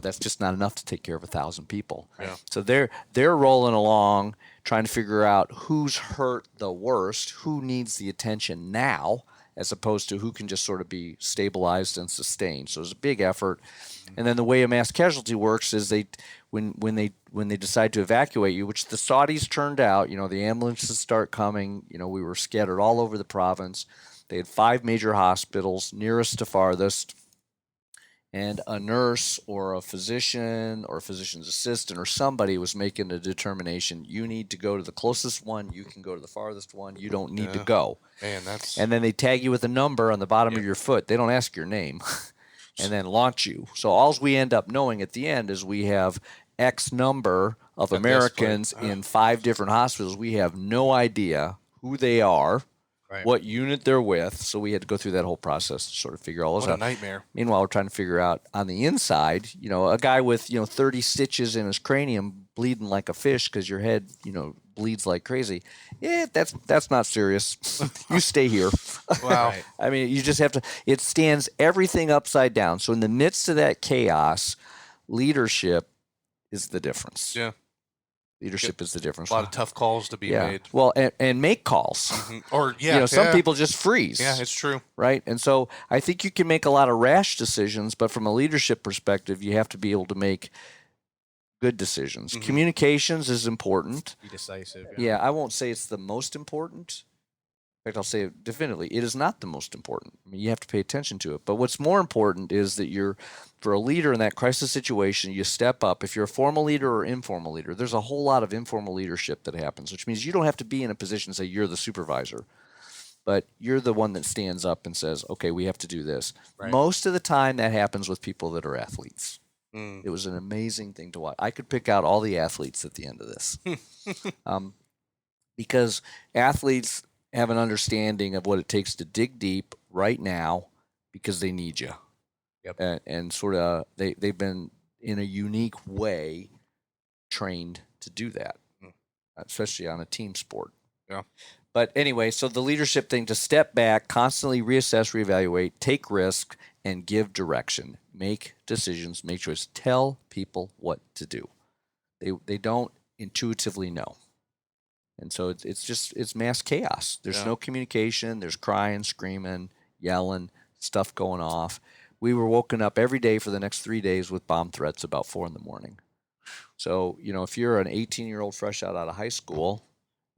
that's just not enough to take care of 1,000 people. Yeah. So they're rolling along, trying to figure out who's hurt the worst, who needs the attention now, as opposed to who can just sort of be stabilized and sustained. So it's a big effort. And then the way a mass casualty works is when they decide to evacuate you, which the Saudis turned out, the ambulances start coming. We were scattered all over the province. They had 5 major hospitals, nearest to farthest. And a nurse or a physician or a physician's assistant or somebody was making a determination. You need to go to the closest one. You can go to the farthest one. You don't need to go. Man, and then they tag you with a number on the bottom of your foot. They don't ask your name and then launch you. So all we end up knowing at the end is we have X number of Americans in 5 different hospitals. We have no idea who they are. Right. What unit they're with, so we had to go through that whole process to sort of figure all this out. What a nightmare. Meanwhile, we're trying to figure out on the inside, a guy with, 30 stitches in his cranium bleeding like a fish because your head, bleeds like crazy. Yeah, that's not serious. You stay here. Wow. Right. I mean, you just have to, it stands everything upside down. So in the midst of that chaos, leadership is the difference. Yeah. Leadership is the difference. A lot of tough calls to be made. Well, and make calls. Or, some people just freeze. Yeah, it's true. Right? And so I think you can make a lot of rash decisions, but from a leadership perspective, you have to be able to make good decisions. Communications is important. Be decisive. Yeah, I won't say it's the most important. In fact, I'll say it definitively, it is not the most important. I mean, you have to pay attention to it. But what's more important is that for a leader in that crisis situation, you step up. If you're a formal leader or informal leader, there's a whole lot of informal leadership that happens, which means you don't have to be in a position to say you're the supervisor. But you're the one that stands up and says, okay, we have to do this. Right. Most of the time that happens with people that are athletes. It was an amazing thing to watch. I could pick out all the athletes at the end of this. Because athletes have an understanding of what it takes to dig deep right now because they need you. Yep. And sort of they've been in a unique way trained to do that, especially on a team sport. Yeah. But anyway, so the leadership thing, to step back, constantly reassess, reevaluate, take risk, and give direction. Make decisions, make choices. Tell people what to do. They don't intuitively know. And so it's mass chaos. There's no communication. There's crying, screaming, yelling, stuff going off. We were woken up every day for the next 3 days with bomb threats about 4 a.m. So, if you're an 18-year-old fresh out of high school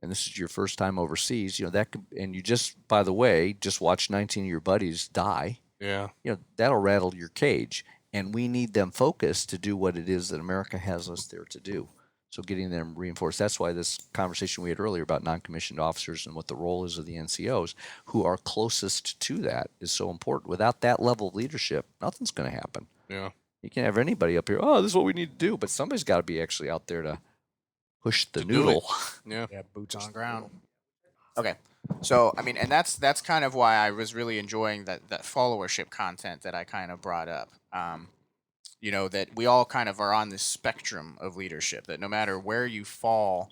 and this is your first time overseas, that could, and you just, by the way, just watch 19 of your buddies die, Yeah. that'll rattle your cage. And we need them focused to do what it is that America has us there to do. So getting them reinforced. That's why this conversation we had earlier about non-commissioned officers and what the role is of the NCOs, who are closest to that, is so important. Without that level of leadership, nothing's going to happen. Yeah. You can't have anybody up here, oh, this is what we need to do. But somebody's got to be actually out there to push the To do noodle. Yeah. Yeah, boots on the ground. Okay. So, I mean, and that's kind of why I was really enjoying that followership content that I kind of brought up. That we all kind of are on this spectrum of leadership, that no matter where you fall,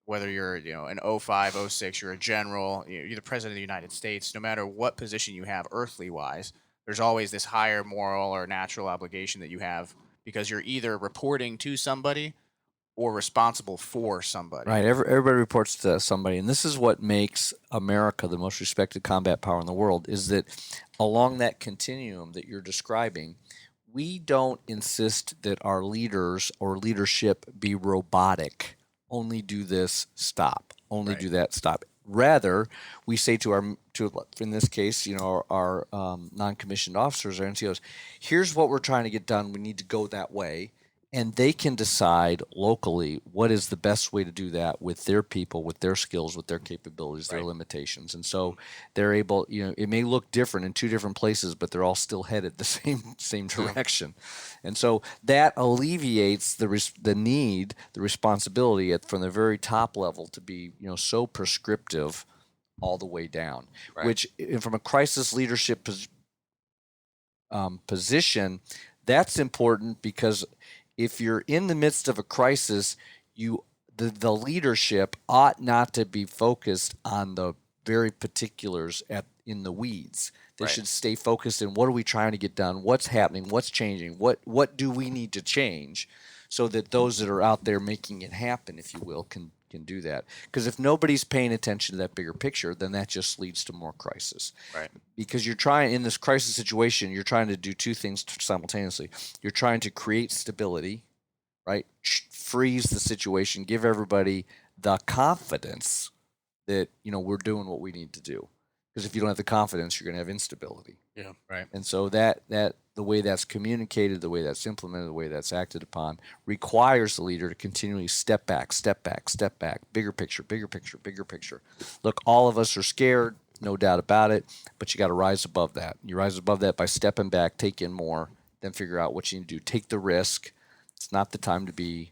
whether you're, an 05, 06, you're a general, you're the president of the United States, no matter what position you have earthly wise, there's always this higher moral or natural obligation that you have because you're either reporting to somebody or responsible for somebody. Right. Everybody reports to somebody. And this is what makes America the most respected combat power in the world, is that along that continuum that you're describing, we don't insist that our leaders or leadership be robotic. Only do this, stop. Only do that, stop. Rather, we say to in this case, our non-commissioned officers or NCOs, here's what we're trying to get done. We need to go that way. And they can decide locally what is the best way to do that with their people, with their skills, with their capabilities, their limitations. And so they're able, it may look different in two different places, but they're all still headed the same direction. And so that alleviates the need, the responsibility from the very top level to be, so prescriptive all the way down, which from a crisis leadership position, that's important because if you're in the midst of a crisis, the leadership ought not to be focused on the very particulars in the weeds. They should stay focused in what are we trying to get done, what's happening, what's changing, what do we need to change, so that those that are out there making it happen, if you will, can do that. Because if nobody's paying attention to that bigger picture, then that just leads to more crisis. Right. Because you're trying, in this crisis situation, you're trying to do two things simultaneously. You're trying to create stability, right? Freeze the situation, give everybody the confidence that, we're doing what we need to do. Because if you don't have the confidence, you're going to have instability. Yeah. Right. And so that the way that's communicated, the way that's implemented, the way that's acted upon, requires the leader to continually step back, bigger picture, bigger picture, bigger picture. Look, all of us are scared, no doubt about it, but you got to rise above that. You rise above that by stepping back, take in more, then figure out what you need to do. Take the risk. It's not the time to be,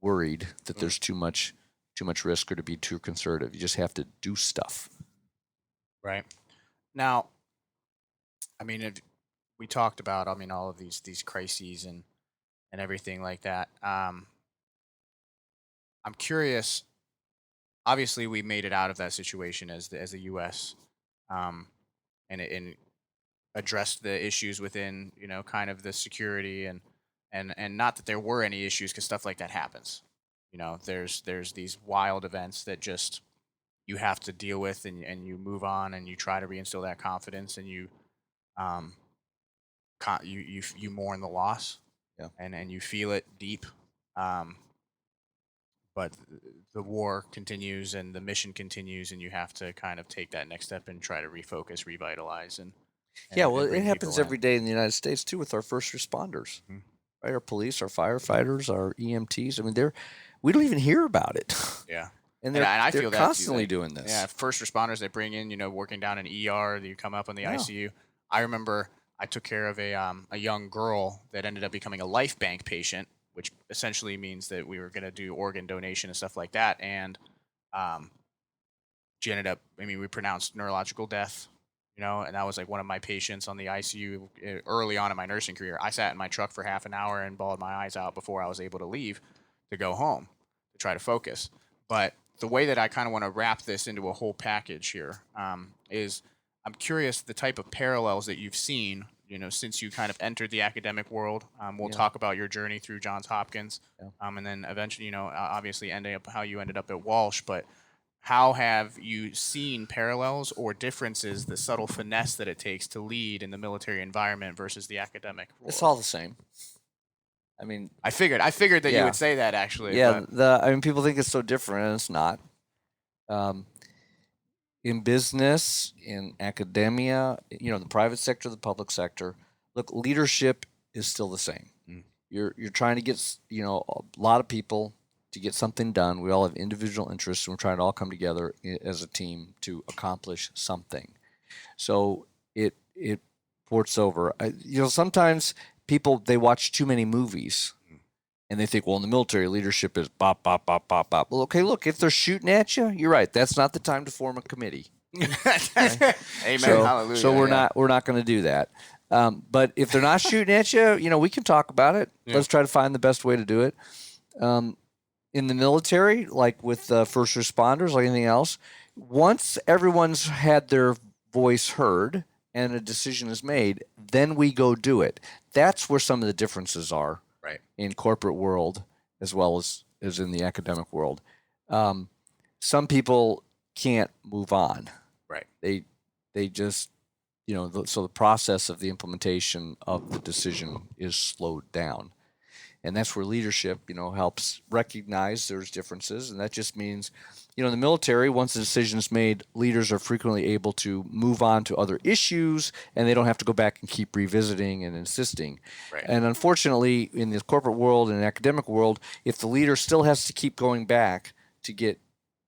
worried that there's too much risk or to be too conservative. You just have to do stuff. Right. Now, I mean, we talked about, all of these crises and everything like that. I'm curious. Obviously, we made it out of that situation as the U.S. And addressed the issues within, kind of the security and not that there were any issues, because stuff like that happens. There's these wild events that just you have to deal with, and you move on, and you try to reinstill that confidence, and you mourn the loss, and you feel it deep. But the war continues and the mission continues, and you have to kind of take that next step and try to refocus, revitalize, and well, bring it happens people every in. day in the United States too with our first responders, right? Our police, our firefighters, our EMTs. I mean, we don't even hear about it. Yeah. And I they're feel that constantly doing this. Yeah, first responders they bring in, working down an ER, you come up on the ICU. I remember I took care of a young girl that ended up becoming a life bank patient, which essentially means that we were going to do organ donation and stuff like that. And she ended up, we pronounced neurological death, and that was like one of my patients on the ICU early on in my nursing career. I sat in my truck for half an hour and bawled my eyes out before I was able to leave to go home to try to focus. But the way that I kind of want to wrap this into a whole package here is I'm curious the type of parallels that you've seen, since you kind of entered the academic world. We'll talk about your journey through Johns Hopkins, and then eventually, obviously ending up how you ended up at Walsh. But how have you seen parallels or differences, the subtle finesse that it takes to lead in the military environment versus the academic world? It's all the same. I mean, I figured that you would say that actually. yeah. But. I mean, people think it's so different, and it's not. In business, in academia, the private sector, the public sector, look, leadership is still the same. You're trying to get a lot of people to get something done. We all have individual interests, and we're trying to all come together as a team to accomplish something. So it ports over. Sometimes people, they watch too many movies. And they think, well, in the military, leadership is bop, bop, bop, bop, bop. Well, okay, look, if they're shooting at you, you're right. That's not the time to form a committee. Amen. Hallelujah. So we're not going to do that. But if they're not shooting at you, we can talk about it. Yeah. Let's try to find the best way to do it. In the military, like with first responders, like anything else, once everyone's had their voice heard and a decision is made, then we go do it. That's where some of the differences are. Right. In corporate world as well as in the academic world. Some people can't move on. Right. They just, so the process of the implementation of the decision is slowed down. And that's where leadership, helps recognize there's differences. And that just means, in the military, once the decision is made, leaders are frequently able to move on to other issues, and they don't have to go back and keep revisiting and insisting. Right. And unfortunately, in the corporate world and academic world, if the leader still has to keep going back to get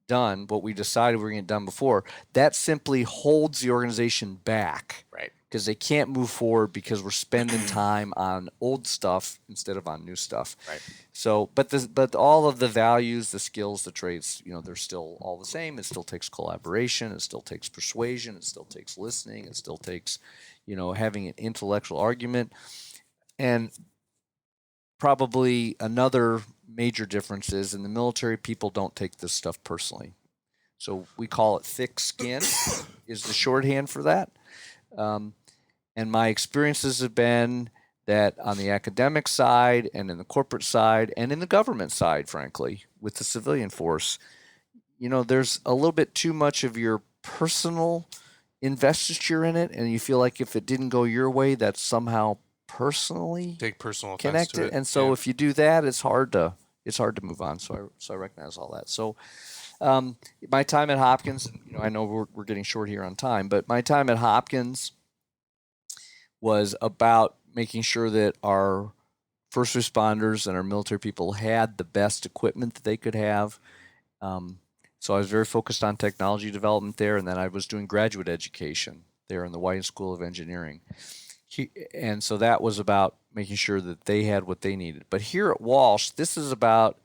done what we decided we were going to get done before, that simply holds the organization back. Right. Because they can't move forward because we're spending time on old stuff instead of on new stuff. Right. So, but all of the values, the skills, the traits, they're still all the same. It still takes collaboration. It still takes persuasion. It still takes listening. It still takes, having an intellectual argument. And probably another major difference is in the military, people don't take this stuff personally. So we call it thick skin is the shorthand for that. And my experiences have been that on the academic side and in the corporate side and in the government side, frankly, with the civilian force, there's a little bit too much of your personal investiture in it. And you feel like if it didn't go your way, that's somehow personally take personal connected. And so if you do that, it's hard to move on. So I recognize all that. So my time at Hopkins, I know we're getting short here on time, but my time at Hopkins was about making sure that our first responders and our military people had the best equipment that they could have. So I was very focused on technology development there, and then I was doing graduate education there in the Whiting School of Engineering. And so that was about making sure that they had what they needed. But here at Walsh, this is about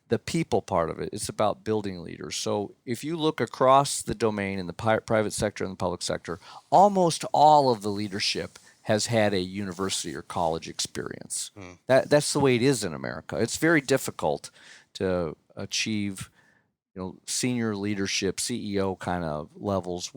the people part of it. It's about building leaders. So if you look across the domain in the private sector and the public sector, almost all of the leadership has had a university or college experience. That's the way it is in America. It's very difficult to achieve, senior leadership, CEO kind of levels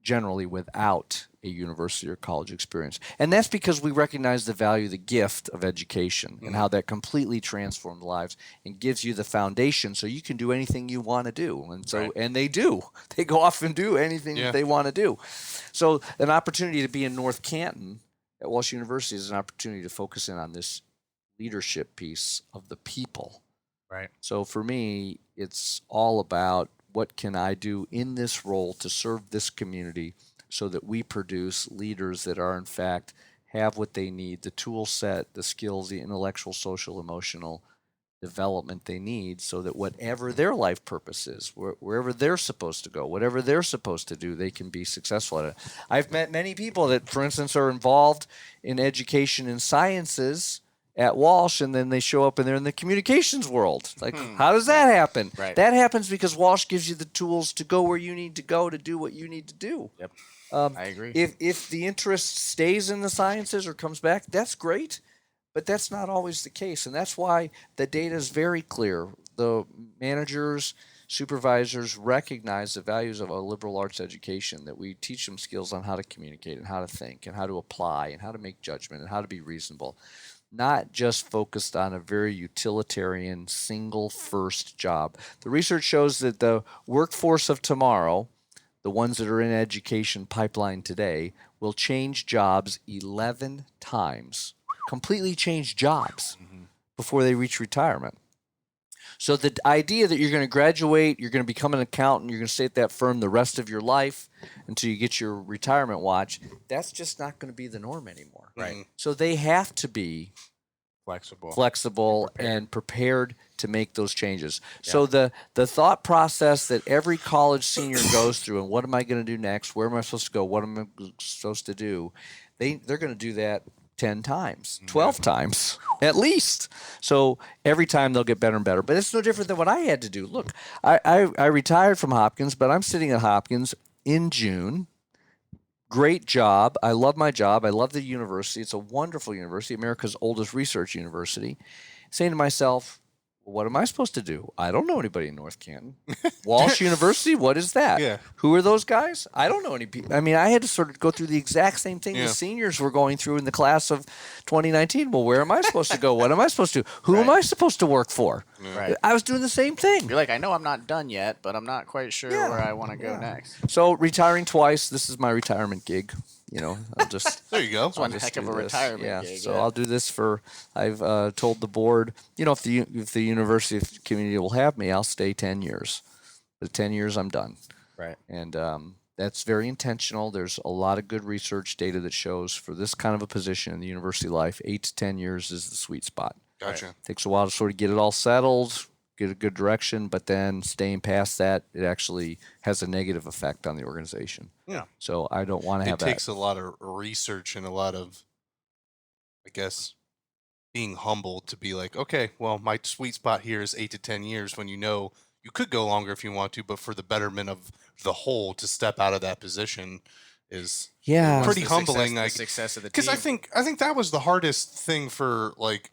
generally without a university or college experience. And that's because we recognize the value, the gift of education and how that completely transforms lives and gives you the foundation so you can do anything you want to do. And so, and they do. They go off and do anything that they want to do. So an opportunity to be in North Canton at Walsh University is an opportunity to focus in on this leadership piece of the people. Right. So for me, it's all about what can I do in this role to serve this community so that we produce leaders that are, in fact, have what they need, the tool set, the skills, the intellectual, social, emotional development they need so that whatever their life purpose is, wherever they're supposed to go, whatever they're supposed to do, they can be successful at it. I've met many people that, for instance, are involved in education and sciences at Walsh, and then they show up and they're in the communications world. Like, how does that happen? Right. That happens because Walsh gives you the tools to go where you need to go to do what you need to do. Yep. I agree. If the interest stays in the sciences or comes back, that's great, but that's not always the case, and that's why the data is very clear. The managers, supervisors recognize the values of a liberal arts education, that we teach them skills on how to communicate and how to think and how to apply and how to make judgment and how to be reasonable. Not just focused on a very utilitarian single first job. The research shows that the workforce of tomorrow, the ones that are in education pipeline today, will change jobs 11 times completely change jobs before they reach retirement. So the idea that you're going to graduate, you're going to become an accountant, you're going to stay at that firm the rest of your life until you get your retirement watch, that's just not going to be the norm anymore. Right. So they have to be flexible and prepared to make those changes. Yeah. So the thought process that every college senior goes through, and what am I going to do next? Where am I supposed to go? What am I supposed to do? They're going to do that 10 times, 12 times at least. So every time they'll get better and better. But it's no different than what I had to do. Look, I retired from Hopkins, but I'm sitting at Hopkins in June. Great job. I love my job. I love the university. It's a wonderful university, America's oldest research university. Saying to myself, what am I supposed to do? I don't know anybody in North Canton. Walsh University? What is that? Yeah. Who are those guys? I don't know any people. I mean, I had to sort of go through the exact same thing the seniors were going through in the class of 2019. Well, where am I supposed to go? What am I supposed to do? Who am I supposed to work for? Right. I was doing the same thing. You're like, I know I'm not done yet, but I'm not quite sure where I want to go next. So retiring twice, this is my retirement gig. You know, I'll just there you go. One heck of a retirement gig. So I'll do this for. I've told the board, you know, if the university community will have me, I'll stay 10 years. The 10 years, I'm done. Right. And that's very intentional. There's a lot of good research data that shows for this kind of a position in the university life, 8 to 10 years is the sweet spot. Gotcha. Right. Takes a while to sort of get it all settled, get a good direction, but then staying past that, it actually has a negative effect on the organization. Yeah. So I don't want to have that. It takes a lot of research and a lot of, I guess, being humble to be like, okay, well, my sweet spot here is 8 to 10 years when you know you could go longer if you want to, but for the betterment of the whole, to step out of that position is pretty humbling. The success of the team. Because I think that was the hardest thing for like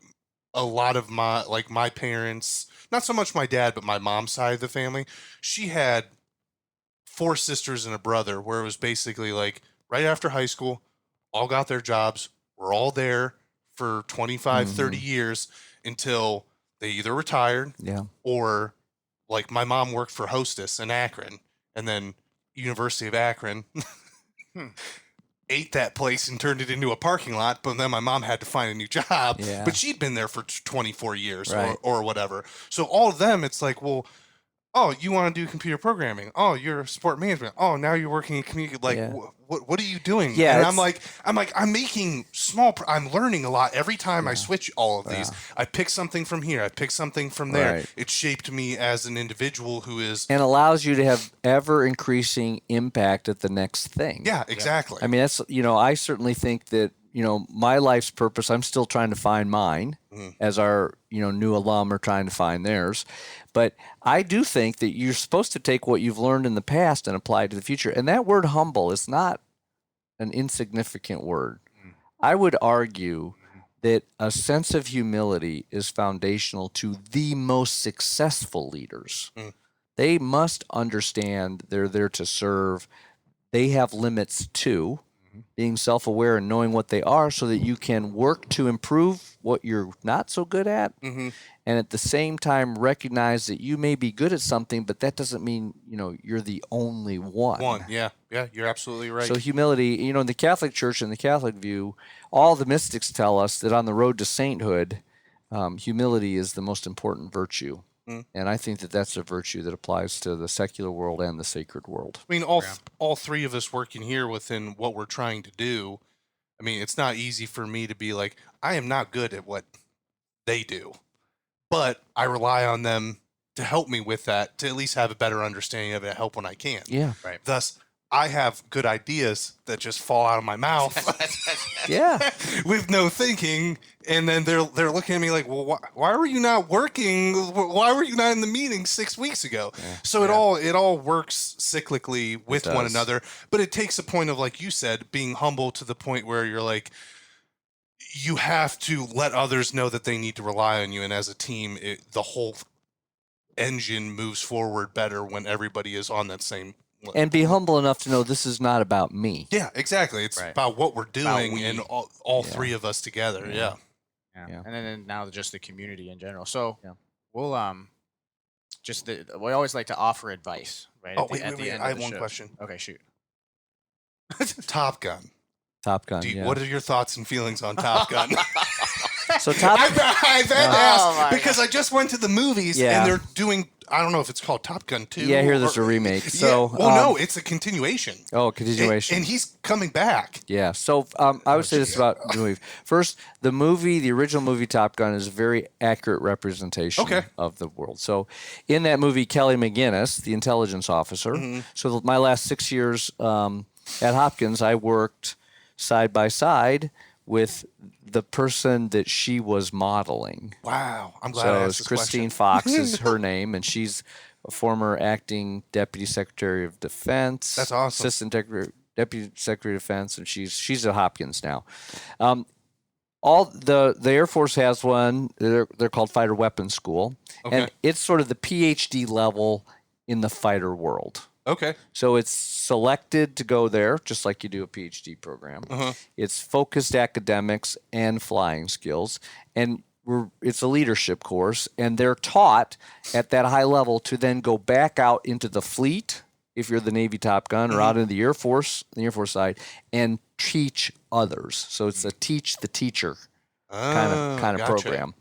a lot of my parents, not so much my dad, but my mom's side of the family. She had 4 sisters and a brother, where it was basically like right after high school, all got their jobs. We're all there for 25, 30 years until they either retired or like my mom worked for Hostess in Akron, and then University of Akron ate that place and turned it into a parking lot, but then my mom had to find a new job. But she'd been there for 24 years or whatever. So all of them, it's like, well, oh, you want to do computer programming? Oh, you're sport management. Oh, now you're working in community. Like, what are you doing? Yeah, and I'm making I'm learning a lot every time I switch all of these. I pick something from here. I pick something from there. Right. It shaped me as an individual who is and allows you to have ever increasing impact at the next thing. Yeah, exactly. I mean, that's, you know, I certainly think that, you know, my life's purpose, I'm still trying to find mine as our, you know, new alum are trying to find theirs. But I do think that you're supposed to take what you've learned in the past and apply it to the future. And that word humble is not an insignificant word. I would argue that a sense of humility is foundational to the most successful leaders. They must understand they're there to serve. They have limits too. Being self-aware and knowing what they are so that you can work to improve what you're not so good at. And at the same time recognize that you may be good at something, but that doesn't mean, you know, you're the only one. Yeah, you're absolutely right. So humility, you know, in the Catholic Church and the Catholic view, all the mystics tell us that on the road to sainthood, humility is the most important virtue. And I think that that's a virtue that applies to the secular world and the sacred world. I mean, all 3 of us working here within what we're trying to do, I mean, it's not easy for me to be like, I am not good at what they do, but I rely on them to help me with that, to at least have a better understanding of it, help when I can. Yeah. Right. Thus, I have good ideas that just fall out of my mouth with no thinking. And then they're looking at me like, well, why were you not working? Why were you not in the meeting 6 weeks ago? So it all works cyclically with one another. But it takes a point of, like you said, being humble to the point where you're like, you have to let others know that they need to rely on you. And as a team, the whole engine moves forward better when everybody is on that same. And be humble enough to know this is not about me. Yeah, exactly. It's about what we're doing and all 3 of us together. Yeah. And then now just the community in general. So we'll we always like to offer advice, right? Oh, wait, I have one question. Okay, shoot. Top Gun. Top Gun. What are your thoughts and feelings on Top Gun? So Top. I then asked because I just went to the movies Yeah. and they're doing. I don't know if it's called Top Gun 2. Yeah, I hear there's a remake. So, no, it's a continuation. Oh, continuation. And he's coming back. Yeah. So I would say this about the movie. First, the original movie Top Gun is a very accurate representation of the world. So in that movie, Kelly McGinnis, the intelligence officer. So my last 6 years at Hopkins, I worked side by side with the person that she was modeling. Wow. I'm glad So I asked this Christine question. Fox is her name, and she's a former acting deputy secretary of defense. That's awesome. Assistant deputy secretary of defense, and she's at Hopkins now. All the Air Force has one. They're called Fighter Weapons School, and it's sort of the PhD level in the fighter world. Okay. So it's selected to go there, just like you do a PhD program. It's focused academics and flying skills, and it's a leadership course, and they're taught at that high level to then go back out into the fleet, if you're the Navy Top Gun, or out into the Air Force side, and teach others. So it's a teach the teacher kind of program.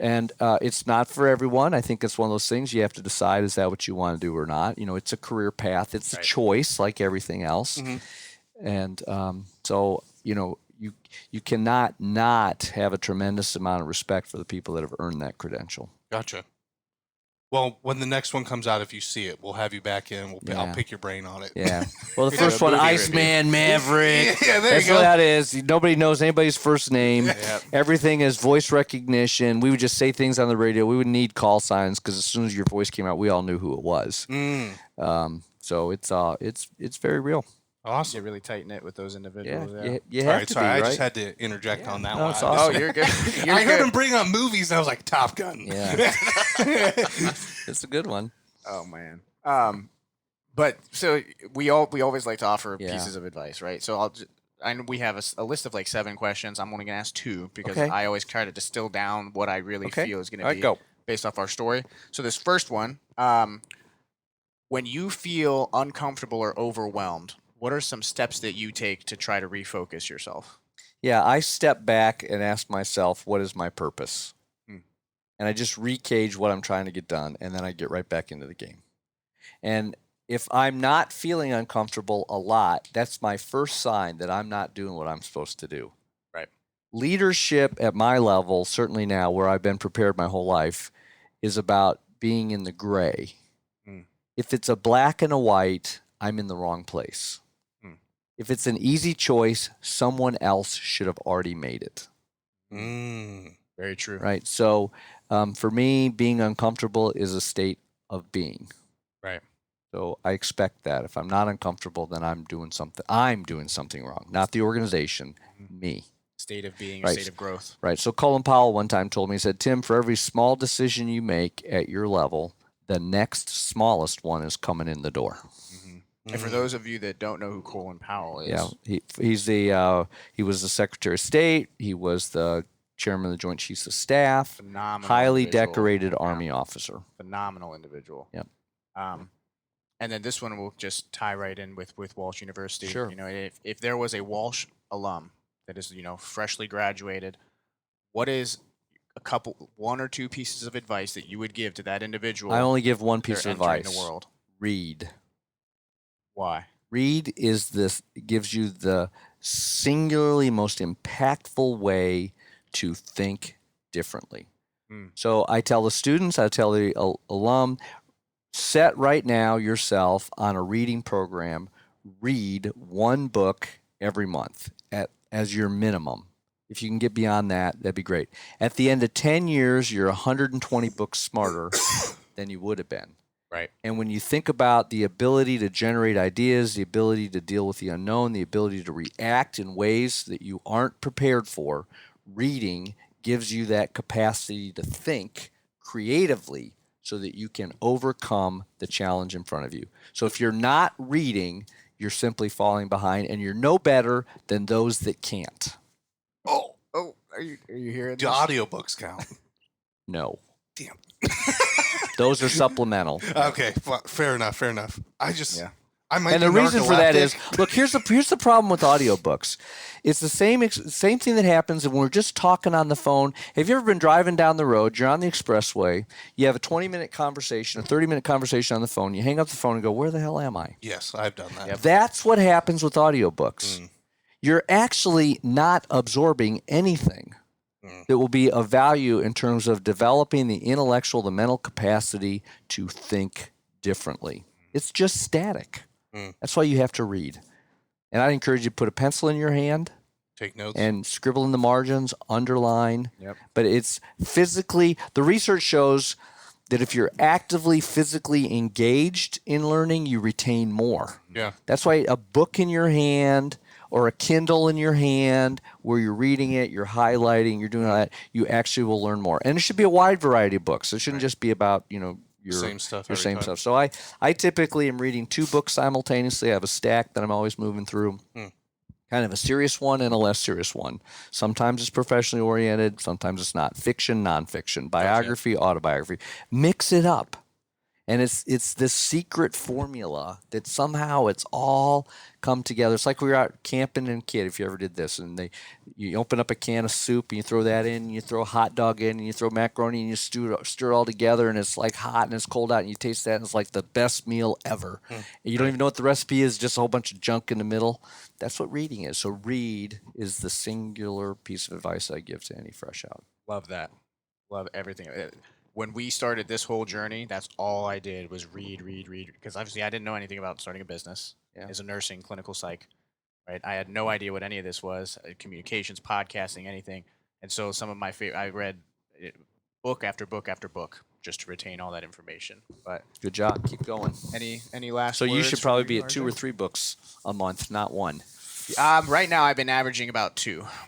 And it's not for everyone. I think it's one of those things you have to decide, is that what you want to do or not? It's a career path. It's a choice like everything else. And so, you cannot not have a tremendous amount of respect for the people that have earned that credential. Gotcha. Well, when the next one comes out, if you see it, we'll have you back in. I'll pick your brain on it. Yeah. Well, the first one, Iceman, Maverick. Yeah, there That's you go. what that is. Nobody knows anybody's first name. Everything is voice recognition. We would just say things on the radio. We wouldn't need call signs because as soon as your voice came out, we all knew who it was. So it's very real. Awesome. You're really tight knit with those individuals. Yeah. You All have right, to sorry, be, right? I just had to interject on that No, one. it's awesome. Oh, you're good. You're I heard good. him bring up movies, and I was like, Top Gun. Yeah. It's a good one. Oh man. But so we always like to offer Yeah. pieces of advice, right? So we have a list of like 7 questions. I'm only gonna ask 2 because Okay. I always try to distill down what I really feel is gonna All right, be go. based off our story. So this first one, when you feel uncomfortable or overwhelmed, what are some steps that you take to try to refocus yourself? Yeah, I step back and ask myself, what is my purpose? And I just recage what I'm trying to get done, and then I get right back into the game. And if I'm not feeling uncomfortable a lot, that's my first sign that I'm not doing what I'm supposed to do. Right. Leadership at my level, certainly now where I've been prepared my whole life, is about being in the gray. If it's a black and a white, I'm in the wrong place. If it's an easy choice, someone else should have already made it. Very true. Right. So for me, being uncomfortable is a state of being. Right. So I expect that. If I'm not uncomfortable, then I'm doing something wrong. Not the organization, me. State of being, Right. state of growth. Right. So Colin Powell one time told me, he said, Tim, for every small decision you make at your level, the next smallest one is coming in the door. And for those of you that don't know who Colin Powell is, he was the Secretary of State. He was the chairman of the Joint Chiefs of Staff. phenomenal, Highly individual. decorated Army officer. Phenomenal individual. Yep. And then this one will just tie right in with Walsh University. Sure. If there was a Walsh alum that is freshly graduated, what is one or two pieces of advice that you would give to that individual? I only give one that piece they're of entering advice. the world. Read. Why? Read gives you the singularly most impactful way to think differently. So I tell the students, I tell the alum, set right now yourself on a reading program. Read one book every month as your minimum. If you can get beyond that, that'd be great. At the end of 10 years, you're 120 books smarter than you would have been. Right. And when you think about the ability to generate ideas, the ability to deal with the unknown, the ability to react in ways that you aren't prepared for, reading gives you that capacity to think creatively so that you can overcome the challenge in front of you. So if you're not reading, you're simply falling behind, and you're no better than those that can't. Oh, are you hearing Do this? audiobooks count? No. Damn. Those are supplemental. Okay, fair enough. I I might And be the reason for that is, narcoleptic. look, here's the problem with audiobooks. It's the same thing that happens when we're just talking on the phone. Have you ever been driving down the road? You're on the expressway. You have a 20-minute conversation, a 30-minute conversation on the phone. You hang up the phone and go, where the hell am I? Yes, I've done that. That's what happens with audiobooks. You're actually not absorbing anything that will be of value in terms of developing the intellectual, the mental capacity to think differently. It's just static. That's why you have to read. And I'd encourage you to put a pencil in your hand. Take notes. And scribble in the margins, underline. Yep. But it's physically, the research shows that if you're actively physically engaged in learning, you retain more. Yeah. That's why a book in your hand or a Kindle in your hand where you're reading it, you're highlighting, you're doing all that, you actually will learn more. And it should be a wide variety of books. It shouldn't just be about, your Same stuff Your every same time. stuff. So I typically am reading 2 books simultaneously. I have a stack that I'm always moving through. Kind of a serious one and a less serious one. Sometimes it's professionally oriented. Sometimes it's not. Fiction, nonfiction, biography, autobiography. Mix it up. And it's this secret formula that somehow it's all come together. It's like we were out camping and kid, if you ever did this, and you open up a can of soup and you throw that in, and you throw a hot dog in, and you throw macaroni and you stir it all together, and it's like hot and it's cold out, and you taste that, and it's like the best meal ever. And you don't even know what the recipe is, just a whole bunch of junk in the middle. That's what reading is. So read is the singular piece of advice I give to any fresh out. Love that. Love everything. When we started this whole journey, that's all I did was read. Because obviously I didn't know anything about starting a business as a nursing clinical psych, right? I had no idea what any of this was, communications, podcasting, anything. And so some of my favorite, I read book after book after book just to retain all that information. But Good job. Keep going. any last So you words should from probably be you, at 2 RJ? or 3 books a month, not 1. Right now, I've been averaging about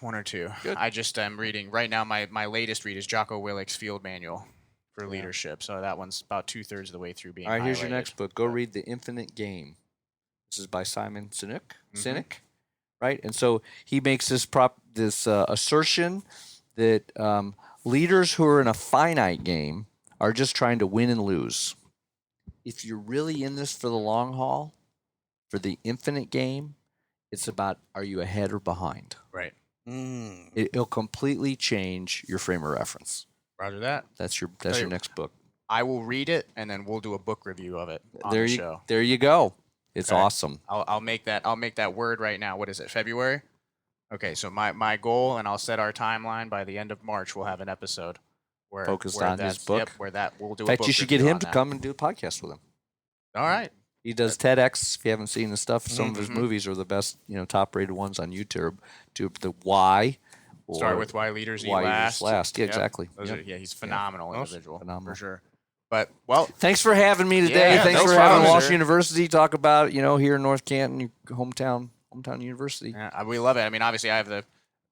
1 or 2. Good. I just am reading right now. My latest read is Jocko Willick's Field Manual for Leadership. So that one's about 2/3 of the way through being. All right, here's your highlighted. next book. Go read The Infinite Game. This is by Simon Sinek, right? And so he makes this assertion that leaders who are in a finite game are just trying to win and lose. If you're really in this for the long haul, for the infinite game, it's about, are you ahead or behind? Right. It'll completely change your frame of reference. Roger that. That's your next book. I will read it and then we'll do a book review of it on There the you show. there you go. It's Okay. awesome. I'll make that word right now. What is it? February? Okay, so my goal, and I'll set our timeline by the end of March. We'll have an episode where Focused where on his that's- book? Yep, where that we'll do. In fact, a book you should get review him on to that. come and do a podcast with him. All right. He does TEDx. If you haven't seen the stuff, some of his Mhm. movies are the best, top-rated ones on YouTube. To the Why. Start or with Why Leaders Eat Why Last. Leaders Last. Yeah, Yep. exactly. Those Yep. are, he's a phenomenal individual. Phenomenal. For sure. But, well, Thanks for having me today. Yeah, Thanks thanks for for having having Walsh us. University talk about, here in North Canton, your hometown university. yeah, we love it. I mean, obviously, I have the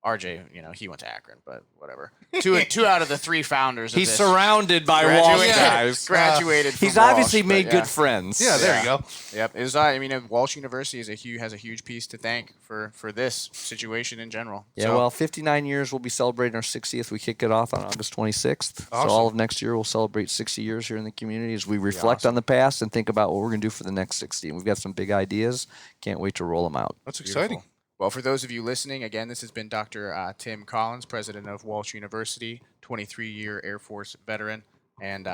RJ, he went to Akron, but whatever. Two out of the 3 founders of He's this surrounded by Walsh graduated, guys. graduated from He's obviously Walsh, made but good friends. Yeah, there you go. Yep. Walsh University has a huge piece to thank for this situation in general. Yeah, So, well, 59 years, we'll be celebrating our 60th. We kick it off on August 26th. Awesome. So all of next year, we'll celebrate 60 years here in the community as we reflect on the past and think about what we're going to do for the next 60. And we've got some big ideas. Can't wait to roll them out. That's exciting. beautiful. Well, for those of you listening, again, this has been Dr. Tim Collins, president of Walsh University, 23-year Air Force veteran, and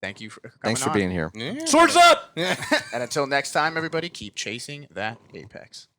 thank you for coming Thanks for on. being here. Yeah. Swords up! And until next time, everybody, keep chasing that apex.